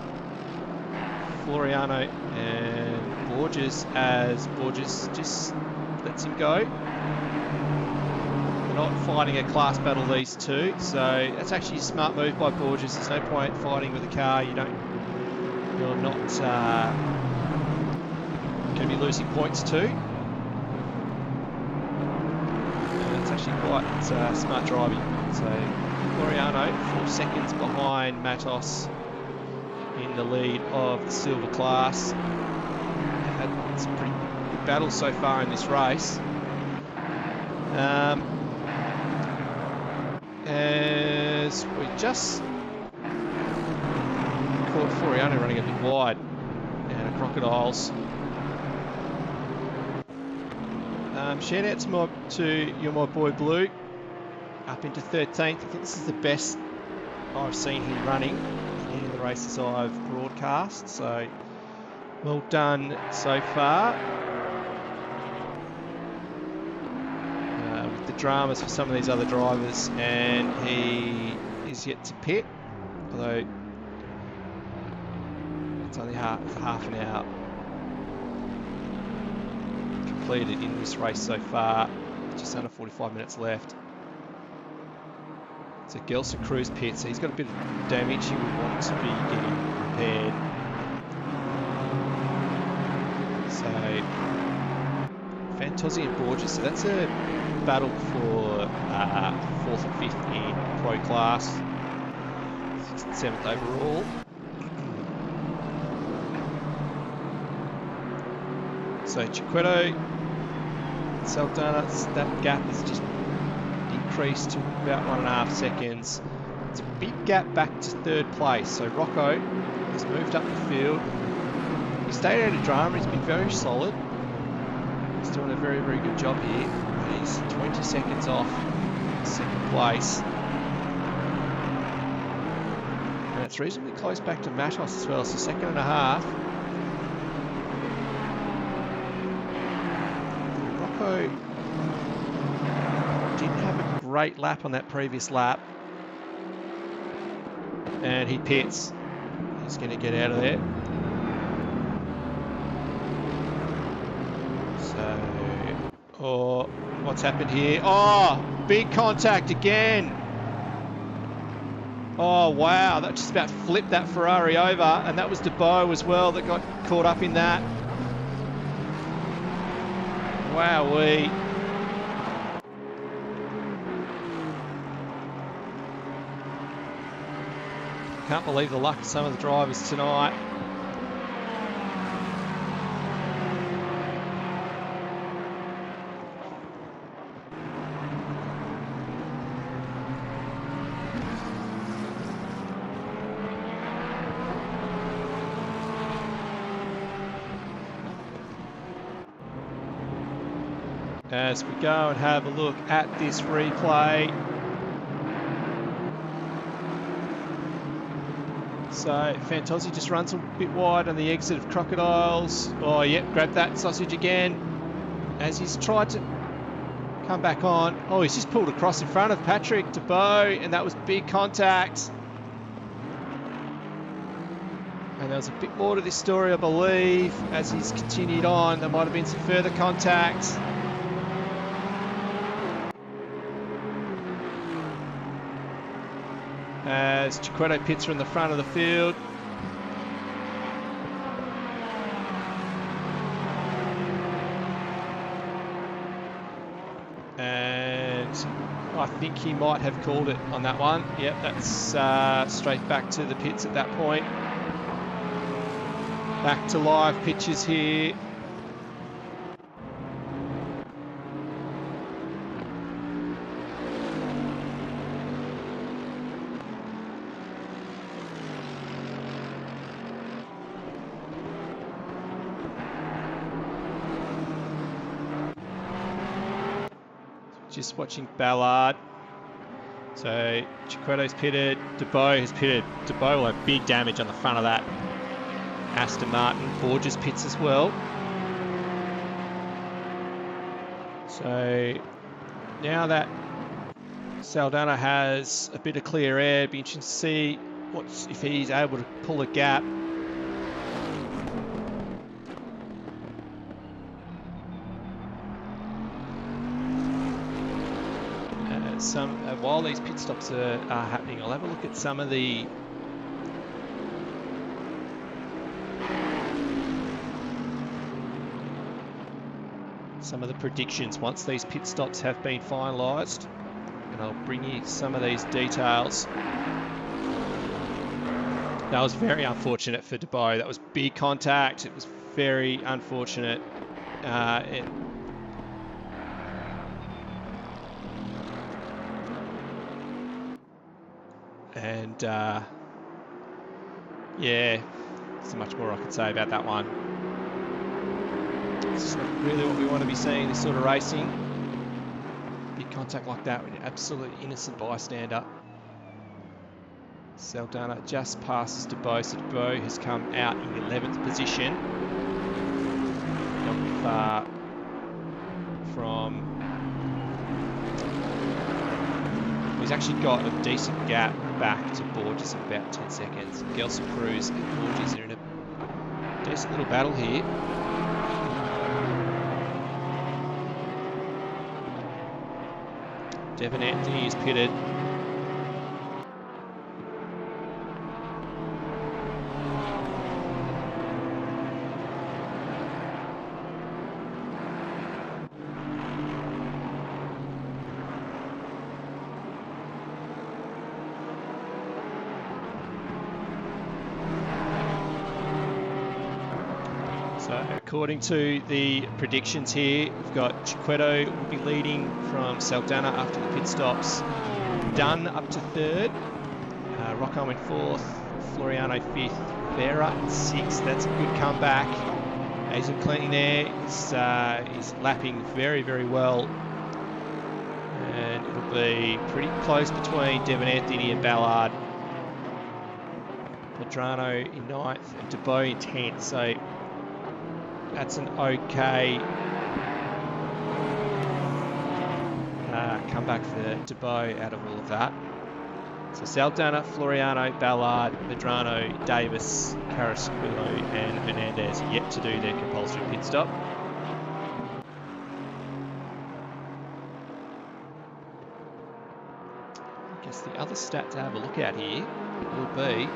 Speaker 1: Floriano and Borges, as Borges just lets him go. They're not fighting a class battle, these two, so that's actually a smart move by Borges. There's no point fighting with a car you're not going to be losing points to. And it's actually quite smart driving. So Floriano 4 seconds behind Matos in the lead of the silver class. Had some pretty good battles so far in this race. As we just caught Floriano running a bit wide out of Crocodiles. Shout out to my boy Blue, up into 13th. I think this is the best I've seen him running in any of the races I've broadcast. So well done so far. With the dramas for some of these other drivers, and he is yet to pit, although it's only half an hour completed in this race so far. Just under 45 minutes left. So Gelson Cruz pits. So he's got a bit of damage he would want to be getting repaired. So Fantozzi and Borges. So that's a battle for 4th and 5th in Pro Class. 6th and 7th overall. So Chiquetto, Saldana, that gap has just increased to about 1.5 seconds. It's a big gap back to 3rd place. So Rocco has moved up the field. He stayed out of drama. He's been very solid. He's doing a very, very good job here. But he's 20 seconds off 2nd place. And it's reasonably close back to Matos as well. So 2.5. Rocco didn't have a great lap on that previous lap, and he pits. He's going to get out of there. So, what's happened here? Oh, big contact again. Oh wow, that just about flipped that Ferrari over, and that was DeBow as well that got caught up in that. Wowee. Can't believe the luck of some of the drivers tonight. As we go and have a look at this replay. So Fantozzi just runs a bit wide on the exit of Crocodiles. Oh, yep, grab that sausage again. As he's tried to come back on. Oh, he's just pulled across in front of Patrick DeBow, and that was big contact. And there was a bit more to this story, I believe. As he's continued on, there might have been some further contact. As Chiquetto pits from the front of the field. And I think he might have called it on that one. Yep, that's straight back to the pits at that point. Back to live pitches here. Just watching Ballard. So Chiquetto's pitted, DeBow has pitted. DeBow will have big damage on the front of that Aston Martin. Borges pits as well. So now that Saldana has a bit of clear air, it'd be interesting to see if he's able to pull a gap. While these pit stops are happening, I'll have a look at some of the predictions once these pit stops have been finalised, and I'll bring you some of these details. That was very unfortunate for DeBow. That was big contact. It was very unfortunate. And yeah, there's not much more I could say about that one. It's not really what we want to be seeing, this sort of racing. Big contact like that with an absolutely innocent bystander. Saldana just passes Debo, so Debo has come out in 11th position. Not far from... He's actually got a decent gap back to Borges of about 10 seconds. Gelson Cruz and Borges are in a decent little battle here. Devon Anthony is pitted. So according to the predictions here, we've got Chiquetto will be leading from Saldana after the pit stops. Dunn up to third, Rocco in fourth, Floriano fifth, Vera in sixth. That's a good comeback. Aizen Clean there is lapping very, very well. And it'll be pretty close between Devon Anthony and Ballard. Pedrano in ninth and Debo in 10th. So that's an okay comeback for Debo out of all of that. So Saldana, Floriano, Ballard, Medrano, Davis, Carrasquillo and Hernandez yet to do their compulsory pit stop. I guess the other stat to have a look at here will be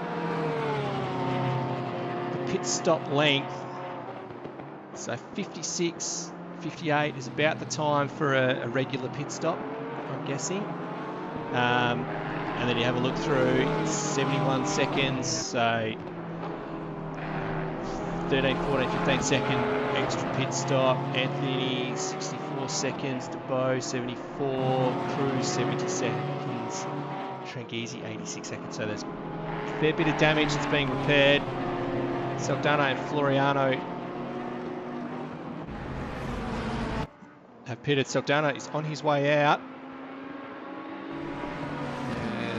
Speaker 1: the pit stop length. So 56, 58 is about the time for a regular pit stop, I'm guessing. And then you have a look through, 71 seconds, so 13, 14, 15 second extra pit stop. Anthony, 64 seconds. Debo, 74. Cruz, 70 seconds. Tranghese, 86 seconds. So there's a fair bit of damage that's being repaired. Saldana and Floriano have pitted. Saldana is on his way out.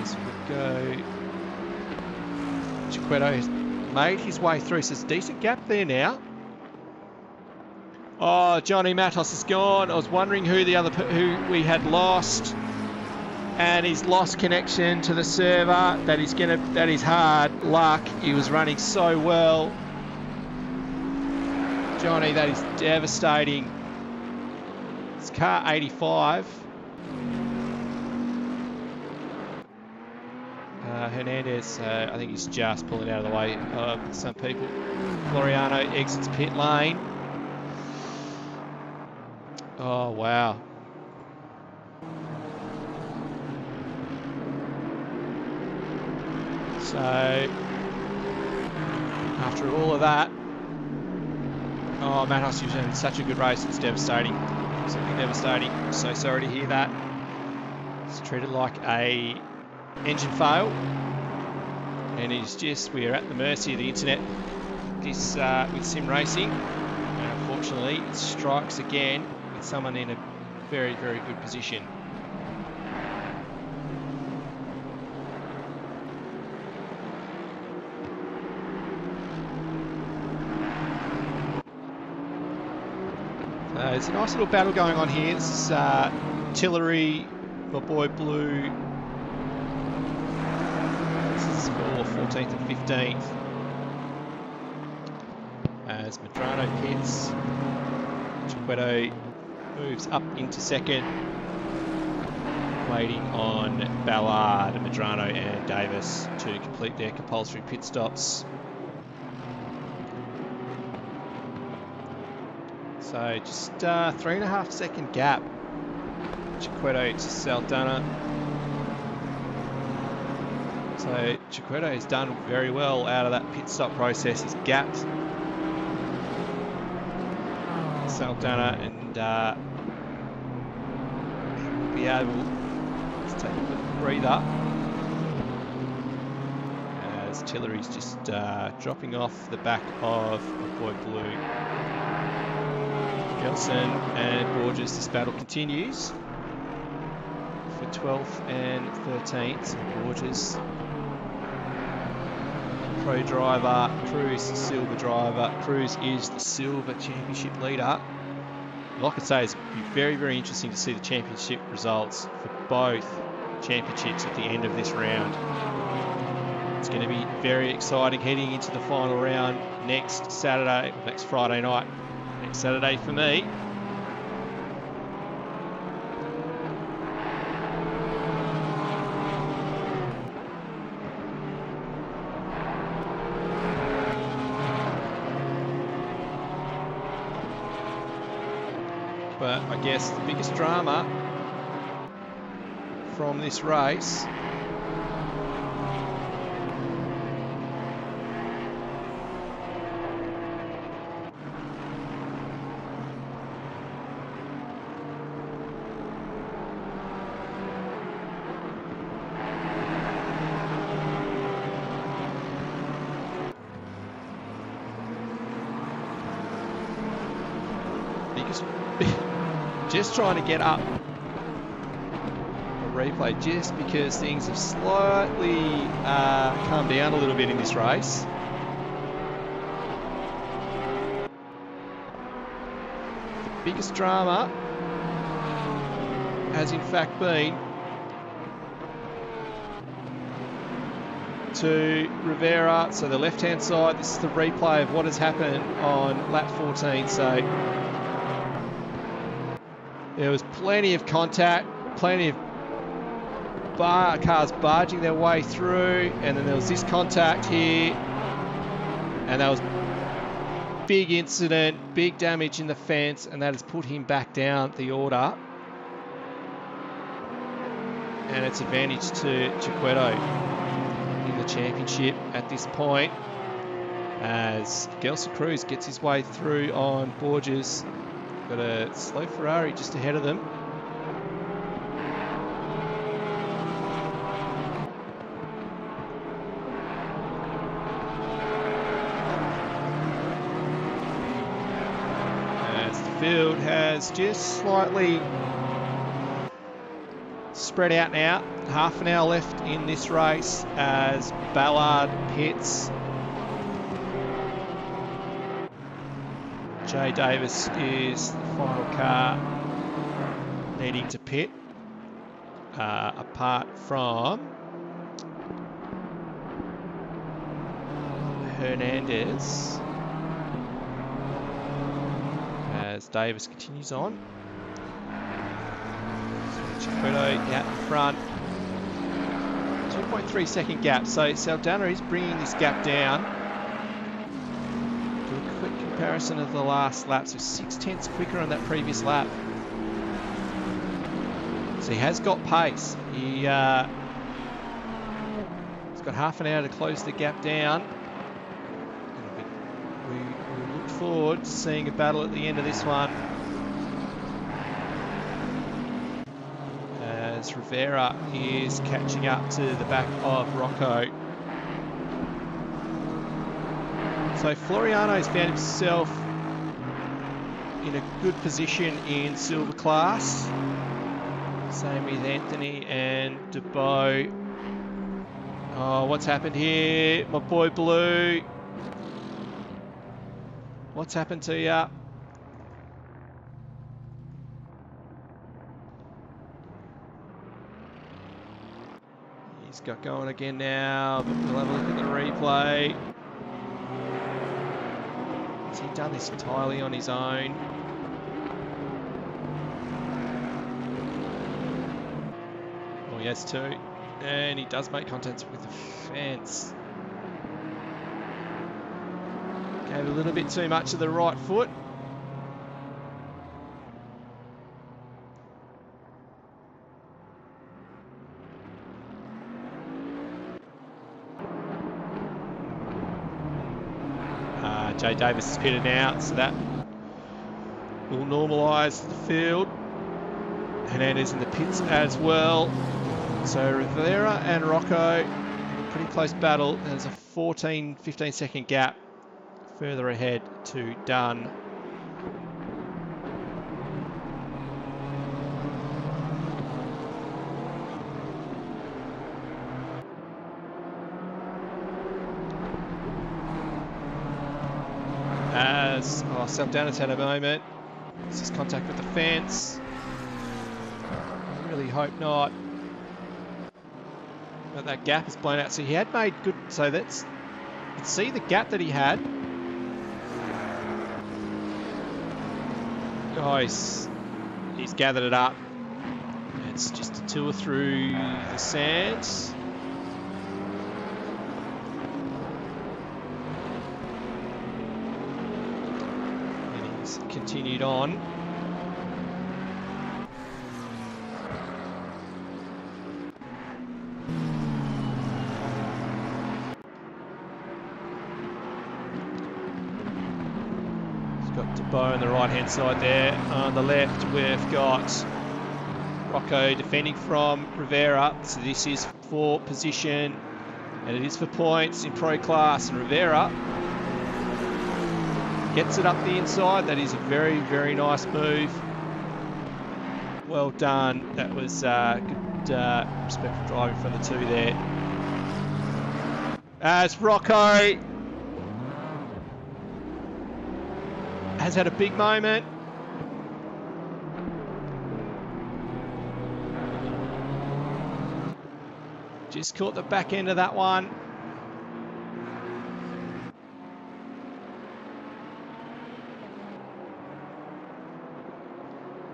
Speaker 1: As we go, Chiquetto has made his way through, so there's a decent gap there now. Oh, Johnny Matos is gone. I was wondering who we had lost, and he's lost connection to the server. That is hard luck. He was running so well. Johnny, that is devastating. It's car 85. Hernandez, I think he's just pulling out of the way of some people. Floriano exits pit lane. Oh, wow. So, after all of that, oh, Matos, you've done such a good race. It's devastating. Absolutely devastating. I'm so sorry to hear that. It's treated like a engine fail, and it's just, we are at the mercy of the internet this with sim racing, and unfortunately it strikes again with someone in a very, very good position. It's a nice little battle going on here. This is Tillery, my boy Blue. This is for 14th and 15th. As Medrano hits, Chiquetto moves up into second, waiting on Ballard, Medrano and Davis to complete their compulsory pit stops. So just 3.5 second gap. Chiquetto to Saldana. So Chiquetto has done very well out of that pit stop process. He's gapped Saldana and will be able to take a little breather as Tillery's just dropping off the back of my boy Blue. Gelson and Borges, this battle continues for 12th and 13th. Borges, pro driver, Cruz, silver driver. Cruz is the silver championship leader. Like I say, it's very, very interesting to see the championship results for both championships at the end of this round. It's going to be very exciting heading into the final round next Saturday, next Friday night, next Saturday for me. But I guess the biggest drama from this race just trying to get up a replay just because things have slightly calmed down a little bit in this race. The biggest drama has in fact been to Rivera, so the left hand side. This is the replay of what has happened on lap 14. So there was plenty of contact, plenty of cars barging their way through, and then there was this contact here, and that was big incident, big damage in the fence, and that has put him back down the order. And it's advantage to Chiquetto in the championship at this point, as Gelson Cruz gets his way through on Borges. Got a slow Ferrari just ahead of them. As the field has just slightly spread out now. Half an hour left in this race as Ballard pits. Jay Davis is the final car needing to pit, apart from Hernandez, as Davis continues on. Chiquetto out in front. 2.3 second gap, so Saldana is bringing this gap down. Quick comparison of the last lap, so 0.6 quicker on that previous lap. So he has got pace. He's got half an hour to close the gap down. We look forward to seeing a battle at the end of this one, as Rivera is catching up to the back of Rocco. So Floriano's found himself in a good position in silver class. Same with Anthony and DeBow. Oh, what's happened here? My boy Blue. What's happened to you? He's got going again now, but we'll have a look at the replay. Has he done this entirely on his own? Oh, he has too. And he does make contact with the fence. Gave a little bit too much of the right foot. Jay Davis is pitted out, so that will normalise the field. Hernandez in the pits as well. So Rivera and Rocco, pretty close battle. There's a 15 second gap further ahead to Dunn. as Saldana's had a moment. This is contact with the fence. I really hope not. But that gap is blown out. So he had made good. So that's. You can see the gap that he had. Oh, he's gathered it up. It's just a tour through the sands. And he's continued on. Bow on the right hand side there. On the left we've got Rocco defending from Rivera. So this is for position and it is for points in pro class, and Rivera gets it up the inside. That is a very, very nice move. Well done. That was good respectful driving from the two there. As Rocco has had a big moment. Just caught the back end of that one.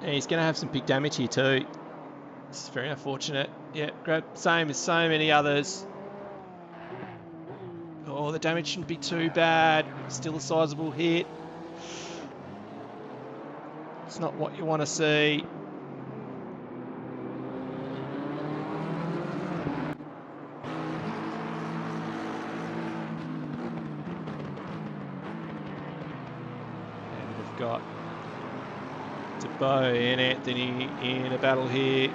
Speaker 1: And he's going to have some big damage here too. This is very unfortunate. Yeah, same as so many others. Oh, the damage shouldn't be too bad. Still a sizable hit. It's not what you want to see. And we've got DeBow and Anthony in a battle here.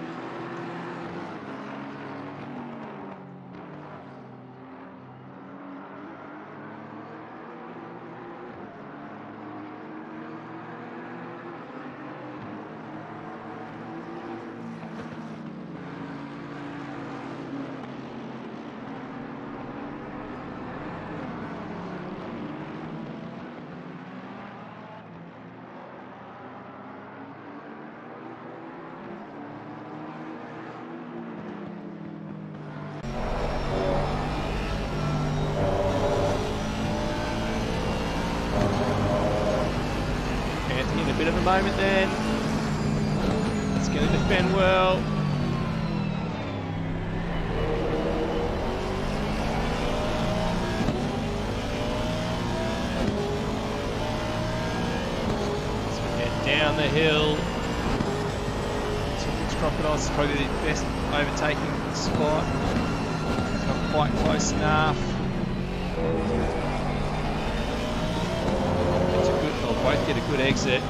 Speaker 1: Bit of a moment then. It's going to defend well. So we head down the hill. Tilton's Crocodiles is probably the best overtaking spot. It's not quite close enough. It's a good, they'll both get a good exit.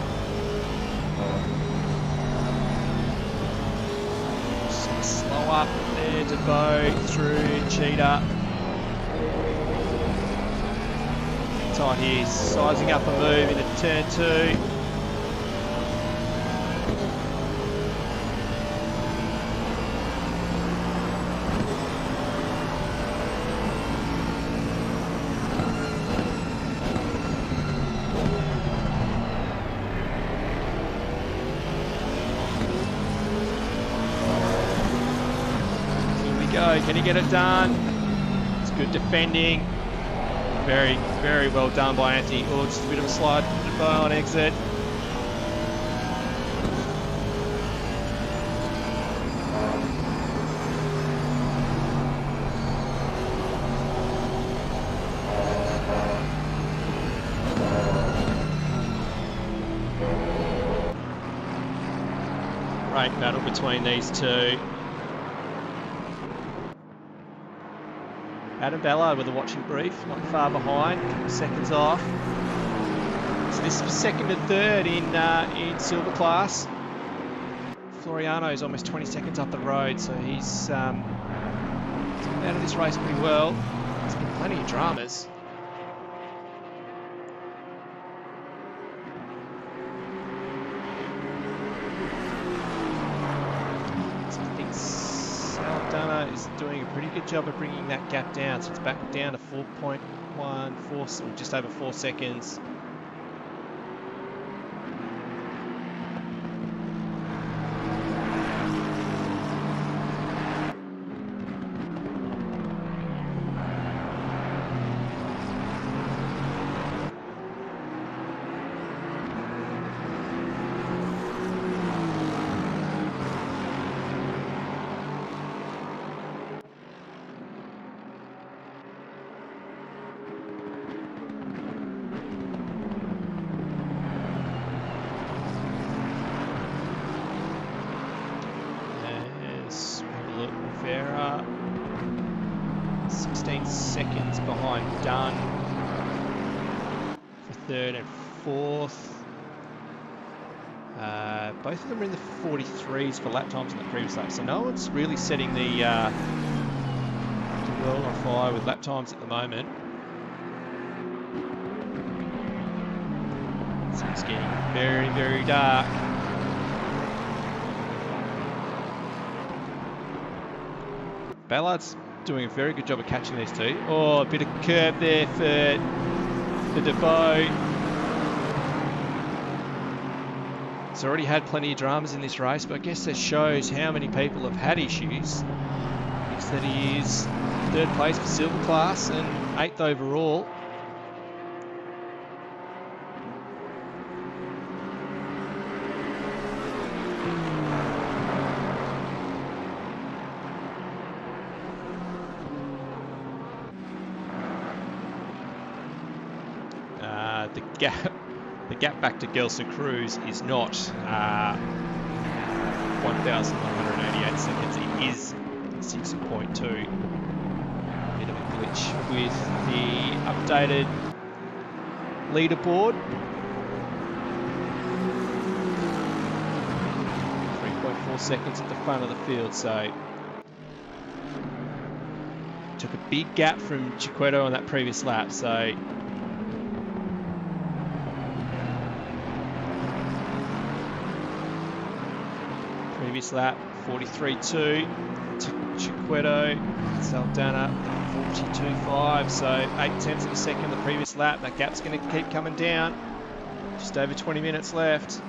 Speaker 1: Up there to Bow through Cheetah. Tight here, sizing up a move into turn 2. Can he get it done? It's good defending. Very, very well done by Anthony. Oh, just a bit of a slide on exit. Great battle between these two. Adam Bella with a watching brief, not far behind, a couple of seconds off. So this is second and third in silver class. Floriano's almost 20 seconds up the road, so he's out of this race pretty well. There's been plenty of dramas. Is doing a pretty good job of bringing that gap down, so it's back down to 4.14, or just over 4 seconds. 15 seconds behind Dunn for third and fourth. Both of them are in the 43s for lap times in the previous lap, so no one's really setting the world on fire with lap times at the moment. So it's getting very, very dark. Ballard's doing a very good job of catching these two. Oh, a bit of curb there for DeVoe. He's already had plenty of dramas in this race, but I guess that shows how many people have had issues. It's that he is third place for silver class and 8th overall. The gap back to Gelson Cruz is not 1,188 seconds. It is 6.2. Bit of a glitch with the updated leaderboard. 3.4 seconds at the front of the field, so took a big gap from Chiquetto on that previous lap, so previous lap 43.2 to Chiquetto, Saldana 42.5, so 0.8 of a second the previous lap. That gap's going to keep coming down. Just over 20 minutes left.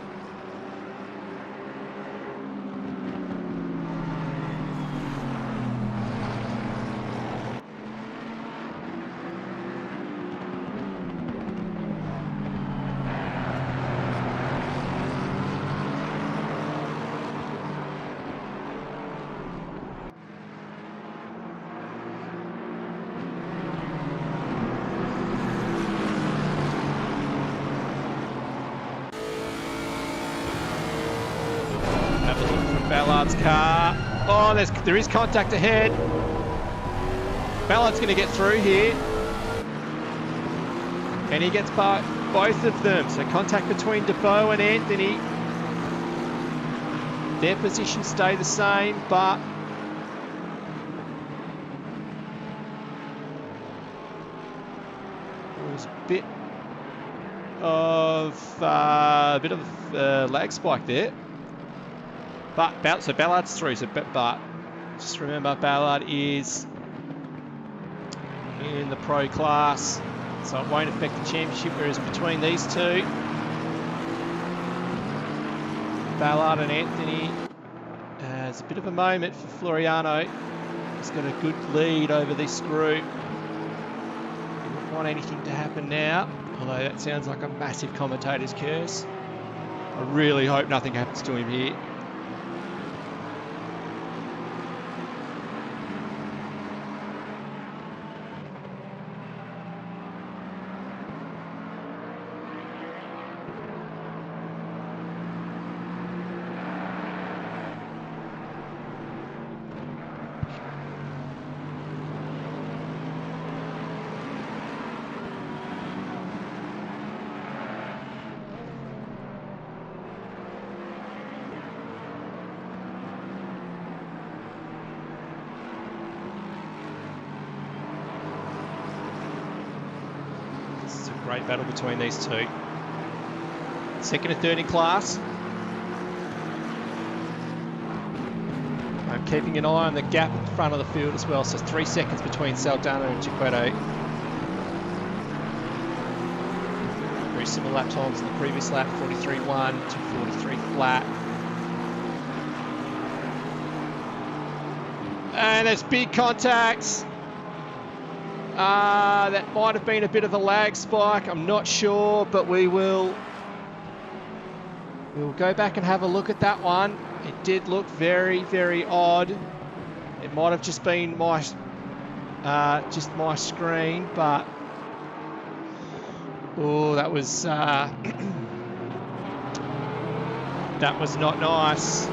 Speaker 1: Ballard's car. Oh, there is contact ahead. Ballard's going to get through here. And he gets both of them. So contact between DeVoe and Anthony. Their positions stay the same, but there was a bit of lag spike there. But so Ballard's through. But just remember, Ballard is in the pro class, so it won't affect the championship. Whereas between these two, Ballard and Anthony, it's a bit of a moment for Floriano. He's got a good lead over this group. Don't want anything to happen now, although that sounds like a massive commentator's curse. I really hope nothing happens to him here. Great battle between these two. Second and third in class. I'm keeping an eye on the gap at the front of the field as well, so 3 seconds between Saldana and Chiquetto. Very similar lap times in the previous lap, 43.1 to 43 flat. And there's big contacts. That might have been a bit of a lag spike, I'm not sure, but we'll go back and have a look at that one. It did look very, very odd. It might have just been my screen, but oh, that was that was not nice.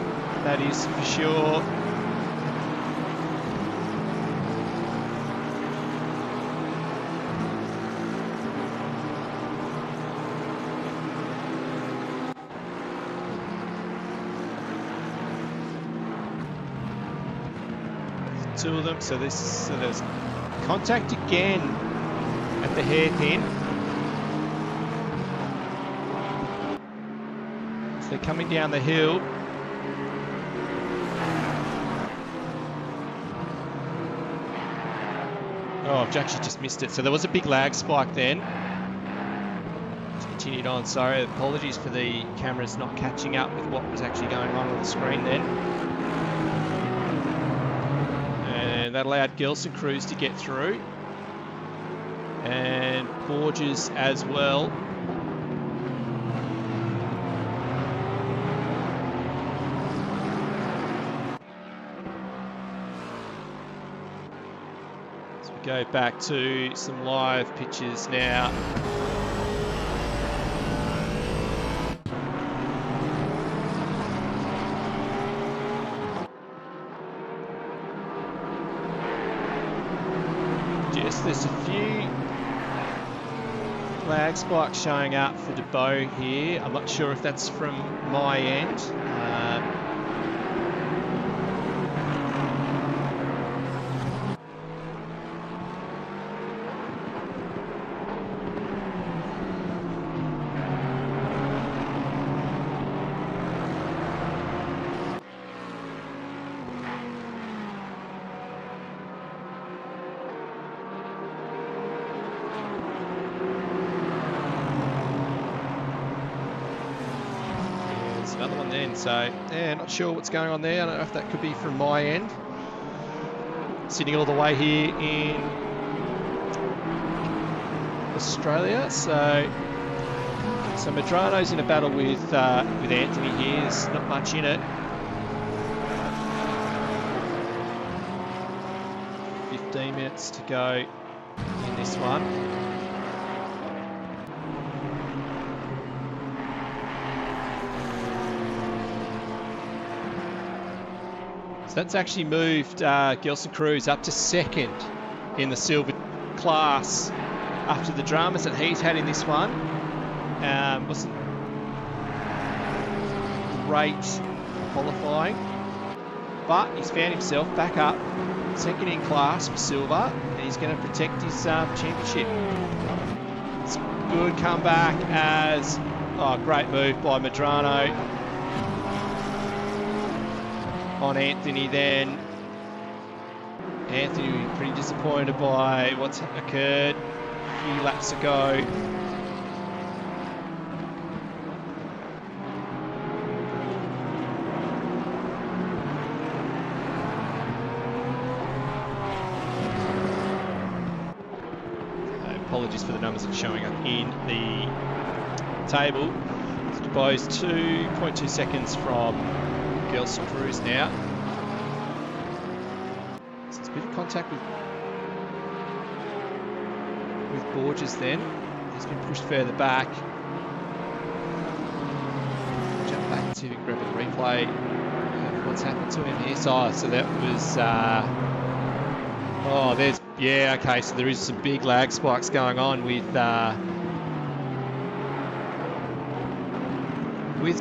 Speaker 1: That is for sure. two of them. So there's contact again at the hairpin. So they're coming down the hill. Oh, I've actually just missed it. So there was a big lag spike then. It's continued on. Sorry, apologies for the cameras not catching up with what was actually going on the screen then. And that allowed Gelson Cruz to get through. And Borges as well. Go back to some live pictures now. There's a few lag spikes showing up for Debo here. I'm not sure if that's from my end. Another one then, so yeah, not sure what's going on there. I don't know if that could be from my end. Sitting all the way here in Australia, so Medrano's in a battle with Anthony here. There's not much in it. 15 minutes to go in this one. So that's actually moved Gelson Cruz up to second in the silver class after the dramas that he's had in this one. Wasn't great qualifying, but he's found himself back up second in class for silver, and he's going to protect his championship. It's a good comeback as, great move by Medrano on Anthony then. Anthony pretty disappointed by what's occurred a few laps ago. Apologies for the numbers that are showing up in the table. So Debo's 2.2 seconds from Gelson Cruz now. So there's a bit of contact with Borges then. He's been pushed further back. Jump back to grab a replay of what's happened to him here. So that was okay, so there is some big lag spikes going on with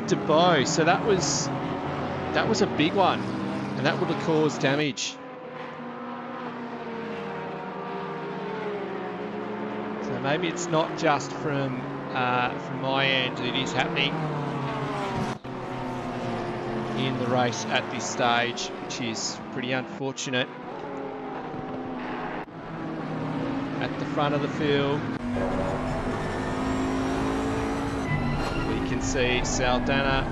Speaker 1: Debo. So that was a big one, and that would have caused damage. So maybe it's not just from my end, it is happening in the race at this stage, which is pretty unfortunate. At the front of the field, we can see Saldana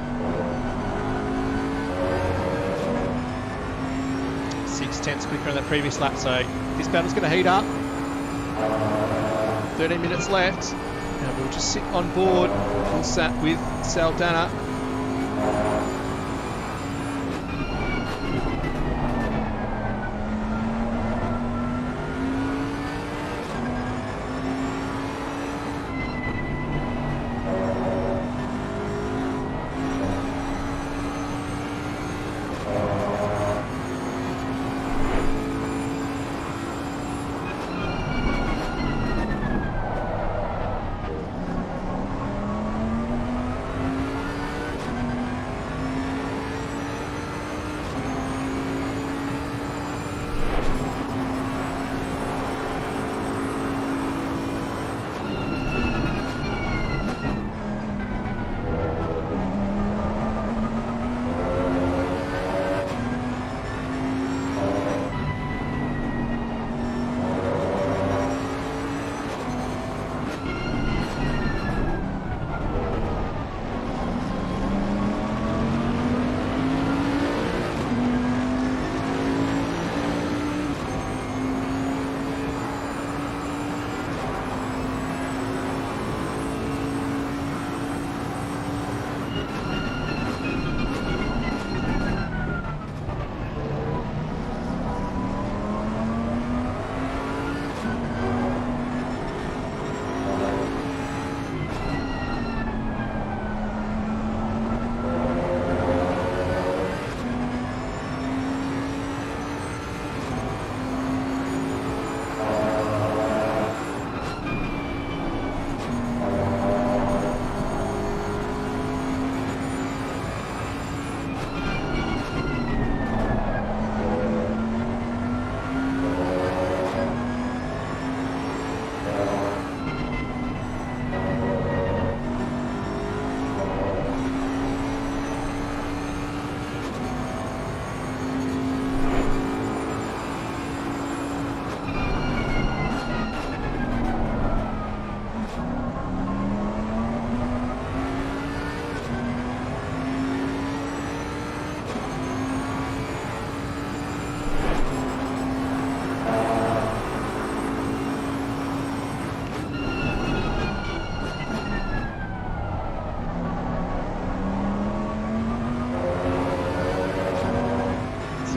Speaker 1: 6/10 quicker on the previous lap, so this battle's going to heat up. 13 minutes left, and we'll just sit on board full sat with Saldana.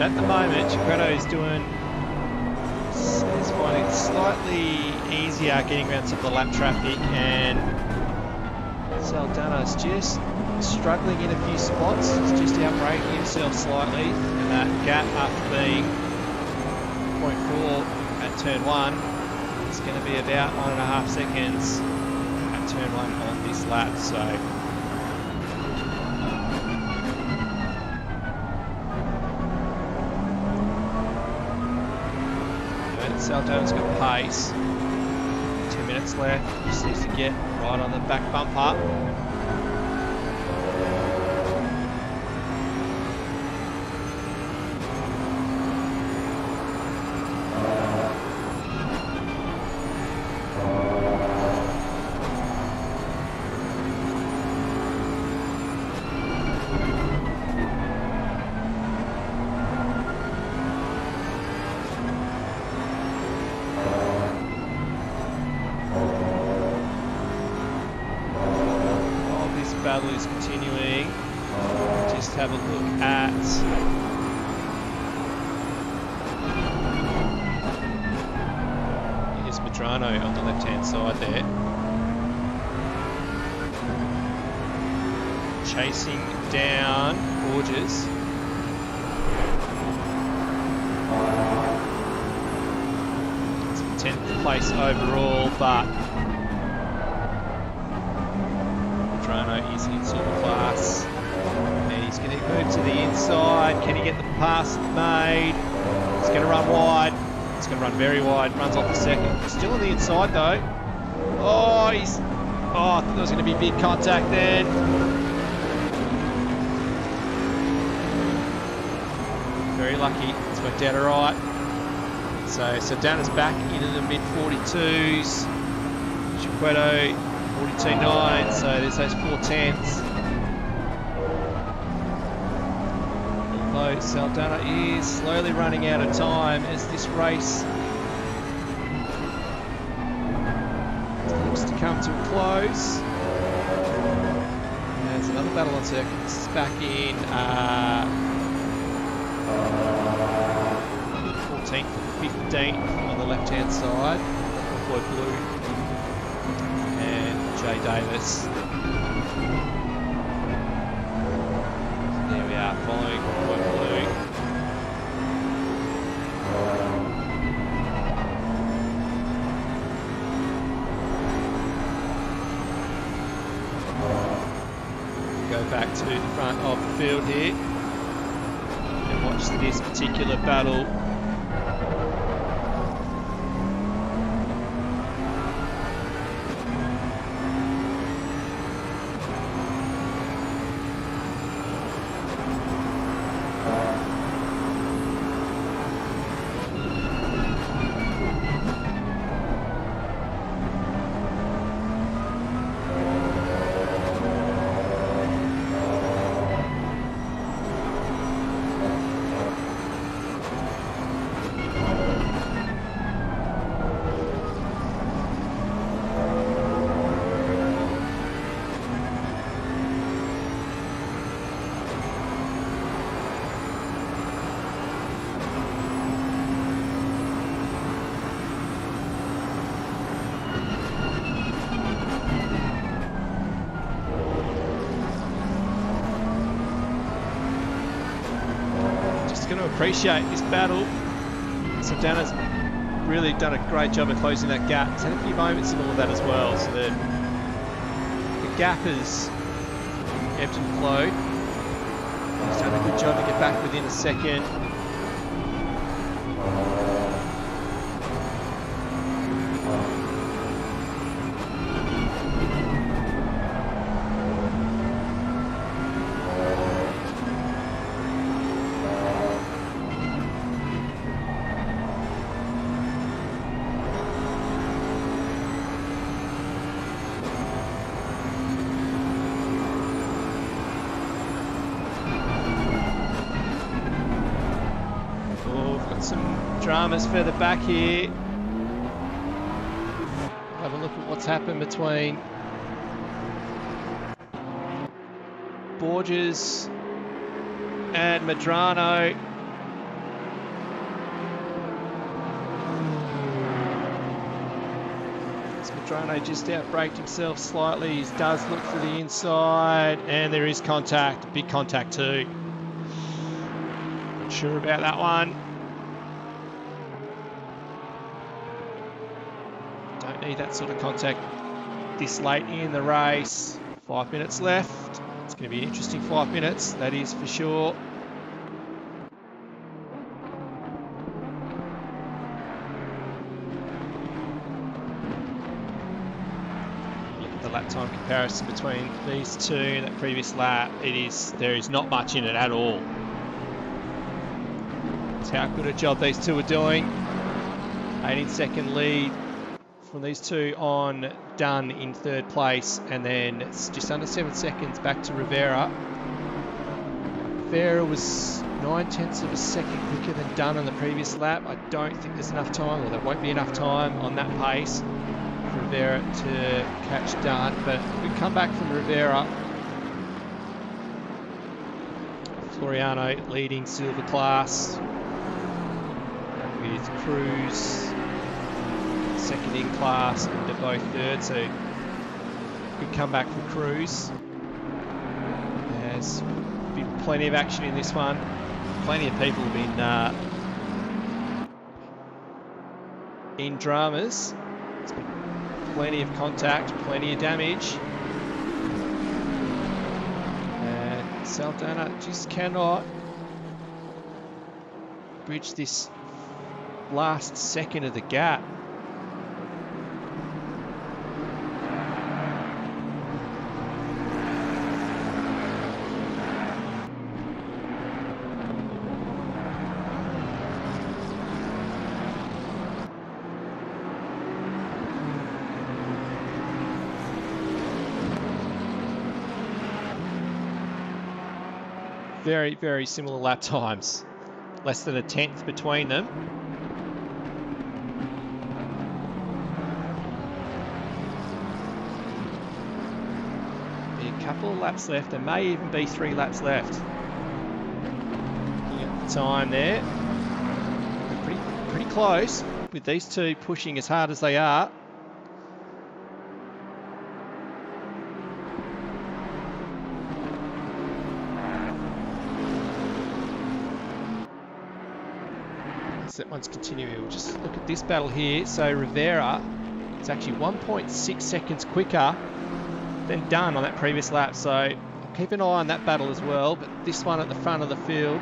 Speaker 1: So at the moment, Assetto is finding it slightly easier getting around some of the lap traffic, and Saldana's just struggling in a few spots. He's just outbraking himself slightly, and that gap after being 0.4 at turn 1 is going to be about 1.5 seconds at turn 1 on this lap. So Saldana's got pace. 2 minutes left. Just needs to get right on the back bumper. Battle is continuing. Just have a look at here's Medrano on the left hand side there, chasing down Borges. It's a 10th place overall, but is in super class, and he's going to move to the inside. Can he get the pass made? It's going to run wide. It's going to run very wide. Runs off the second. Still on the inside though. Oh, I thought there was going to be big contact then. Very lucky. It's worked out alright. So Dana's back into the mid 42s. Assetto 42.9, so there's those 4/10ths. Although Saldana is slowly running out of time as this race looks to come to a close. There's another battle on circuit. This is back in 14th and 15th on the left-hand side. Boy Blue. Jay Davis. There we are, following Point Blue. Go back to the front of the field here and watch this particular battle. Going to appreciate this battle. Saldana's really done a great job of closing that gap. He's had a few moments in all of that as well, so the gap has ebbed and flowed. He's done a good job to get back within a second. Some dramas further back here. Have a look at what's happened between Borges and Medrano. Pastrana just outbraked himself slightly. He does look for the inside, and there is contact, big contact too. Not sure about that one. Don't need that sort of contact this late in the race. 5 minutes left. It's going to be an interesting 5 minutes, that is for sure. The lap time comparison between these two and that previous lap, there is not much in it at all. It's how good a job these two are doing. 18-second lead from these two on Dunn in third place, and then it's just under 7 seconds back to Rivera. Rivera was 9/10 of a second quicker than Dunn on the previous lap. I don't think there's enough time, or there won't be enough time on that pace for Rivera to catch Dunn, but we come back from Rivera. Floriano leading silver class with Cruz second in class, and they're both third, so good comeback for Cruz. There's been plenty of action in this one. Plenty of people have been in dramas. It's been plenty of contact, plenty of damage. And Saldana just cannot bridge this last second of the gap. Very, very similar lap times. Less than a tenth between them. Be a couple of laps left. There may even be 3 laps left. Looking at the time there. Pretty close with these two pushing as hard as they are. That one's continuing. We'll just look at this battle here. So Rivera is actually 1.6 seconds quicker than Dunn on that previous lap. So I'll keep an eye on that battle as well. But this one at the front of the field.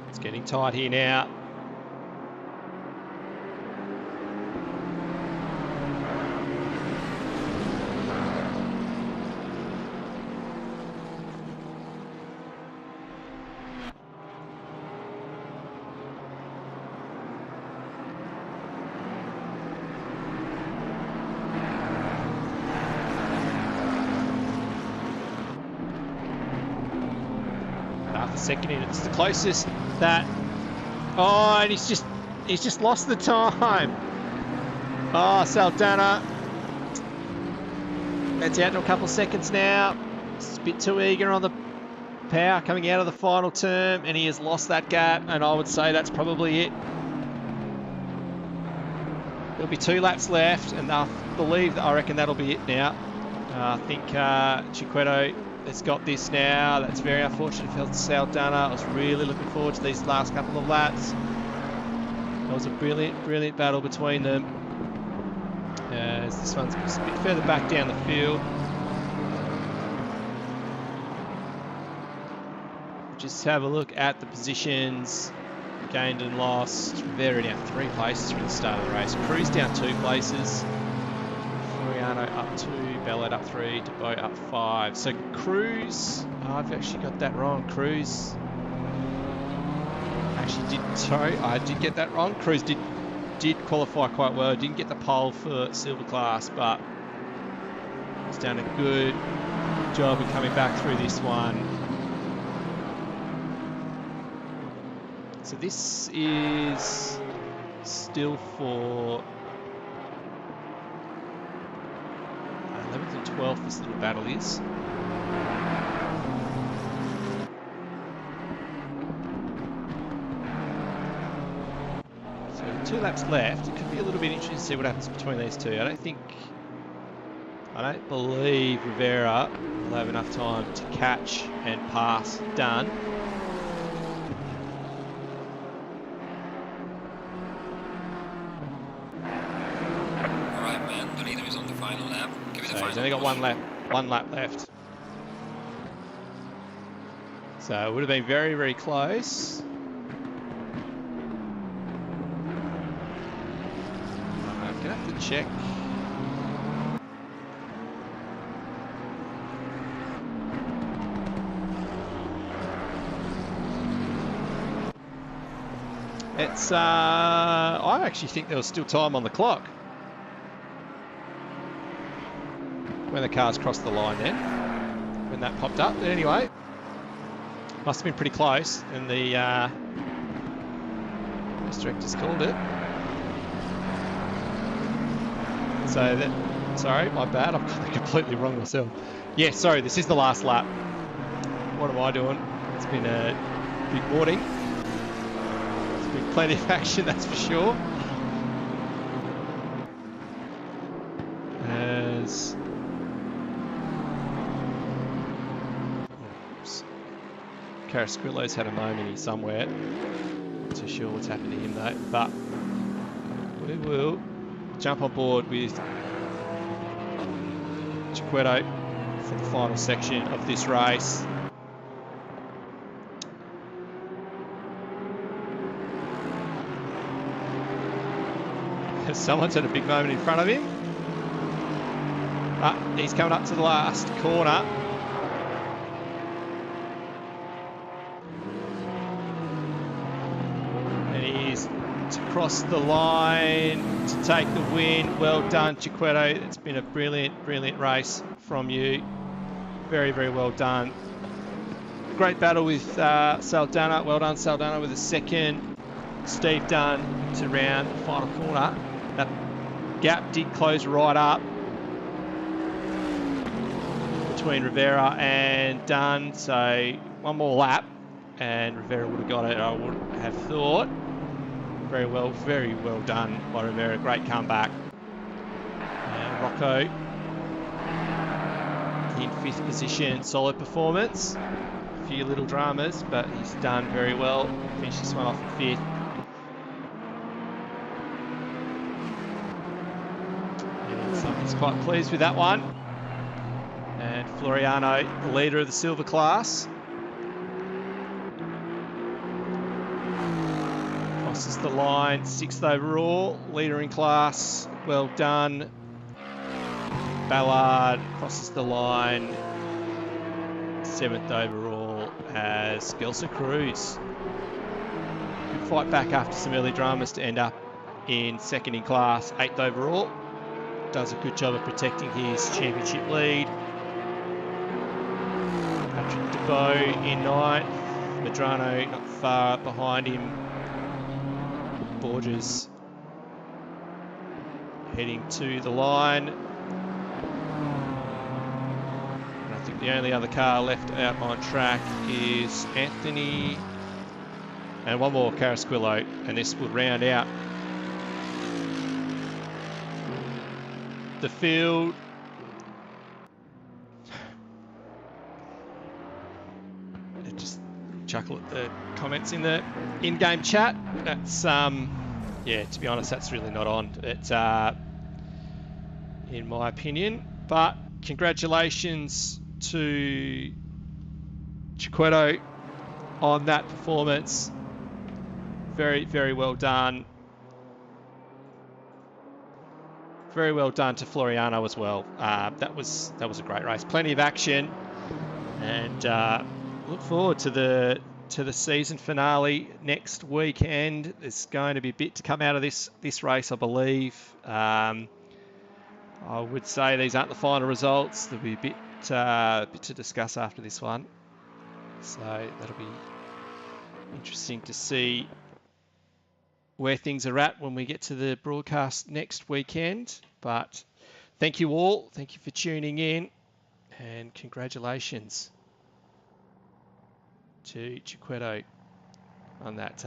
Speaker 1: It's getting tight here now. Second in, it's the closest that. Oh, and he's just lost the time. Oh, Saldana. That's out to a couple of seconds now. It's a bit too eager on the power coming out of the final turn, and he has lost that gap, and I would say that's probably it. There'll be 2 laps left, and I reckon that'll be it now. I think Chiquetto has got this now. That's very unfortunate for Saldana. I was really looking forward to these last couple of laps. That was a brilliant battle between them. As this one's just a bit further back down the field. Just have a look at the positions. Gained and lost. Rivera down 3 places from the start of the race. Cruz down 2 places. Floriano up 2, Bellot up 3, DeBow up 5. So Cruz, I've actually got that wrong. Cruz actually I did get that wrong. Cruz did qualify quite well. Didn't get the pole for silver class, but he's done a good job of coming back through this one. So this is still for 12th this little battle is. So 2 laps left. It could be a little bit interesting to see what happens between these two. I don't believe Rivera will have enough time to catch and pass Dunn.
Speaker 2: Alright, man. The leader is on the final lap. Give it a
Speaker 1: So
Speaker 2: final
Speaker 1: he's only got
Speaker 2: push.
Speaker 1: one lap left. So it would have been very, very close. I'm gonna have to check. It's, I actually think there was still time on the clock when the cars crossed the line then, when that popped up. But anyway, must have been pretty close, and the race directors called it. So that, sorry, my bad, I've got it completely wrong myself. Yeah, sorry, this is the last lap. What am I doing? It's been a big morning. Plenty of action, that's for sure. As Carasquillo's had a moment here somewhere. Not too sure what's happened to him though, but we will jump on board with Chiquetto for the final section of this race. Someone's had a big moment in front of him. He's coming up to the last corner. And he is to cross the line to take the win. Well done, Chiquetto. It's been a brilliant, brilliant race from you. Very, very well done. Great battle with Saldana. Well done, Saldana, with a second. Steve Dunn to round the final corner. That gap did close right up between Rivera and Dunn, so one more lap and Rivera would have got it, I would have thought. Very well done by Rivera, great comeback. And Rocco in 5th position, solid performance. A few little dramas, but he's done very well. Finished this one off in 5th. He's quite pleased with that one. And Floriano, the leader of the silver class. Crosses the line, 6th overall, leader in class, well done. Ballard crosses the line, 7th overall as Gelson Cruz. Good fight back after some early dramas to end up in 2nd in class, 8th overall. Does a good job of protecting his championship lead. Patrick DeVoe in 9th. Medrano not far behind him. Borges heading to the line. And I think the only other car left out on track is Anthony. And one more, Carasquillo. And this would round out the field. Just chuckle at the comments in the in-game chat. That's yeah, to be honest, that's really not on. It's in my opinion. But congratulations to Chiquetto on that performance. Very, very well done. Very well done to Floriano as well. That was a great race. Plenty of action, and look forward to the season finale next weekend. There's going to be a bit to come out of this race, I believe. I would say these aren't the final results. There'll be a bit to discuss after this one, so that'll be interesting to see where things are at when we get to the broadcast next weekend. But thank you all. Thank you for tuning in, and congratulations to Chiquetto on that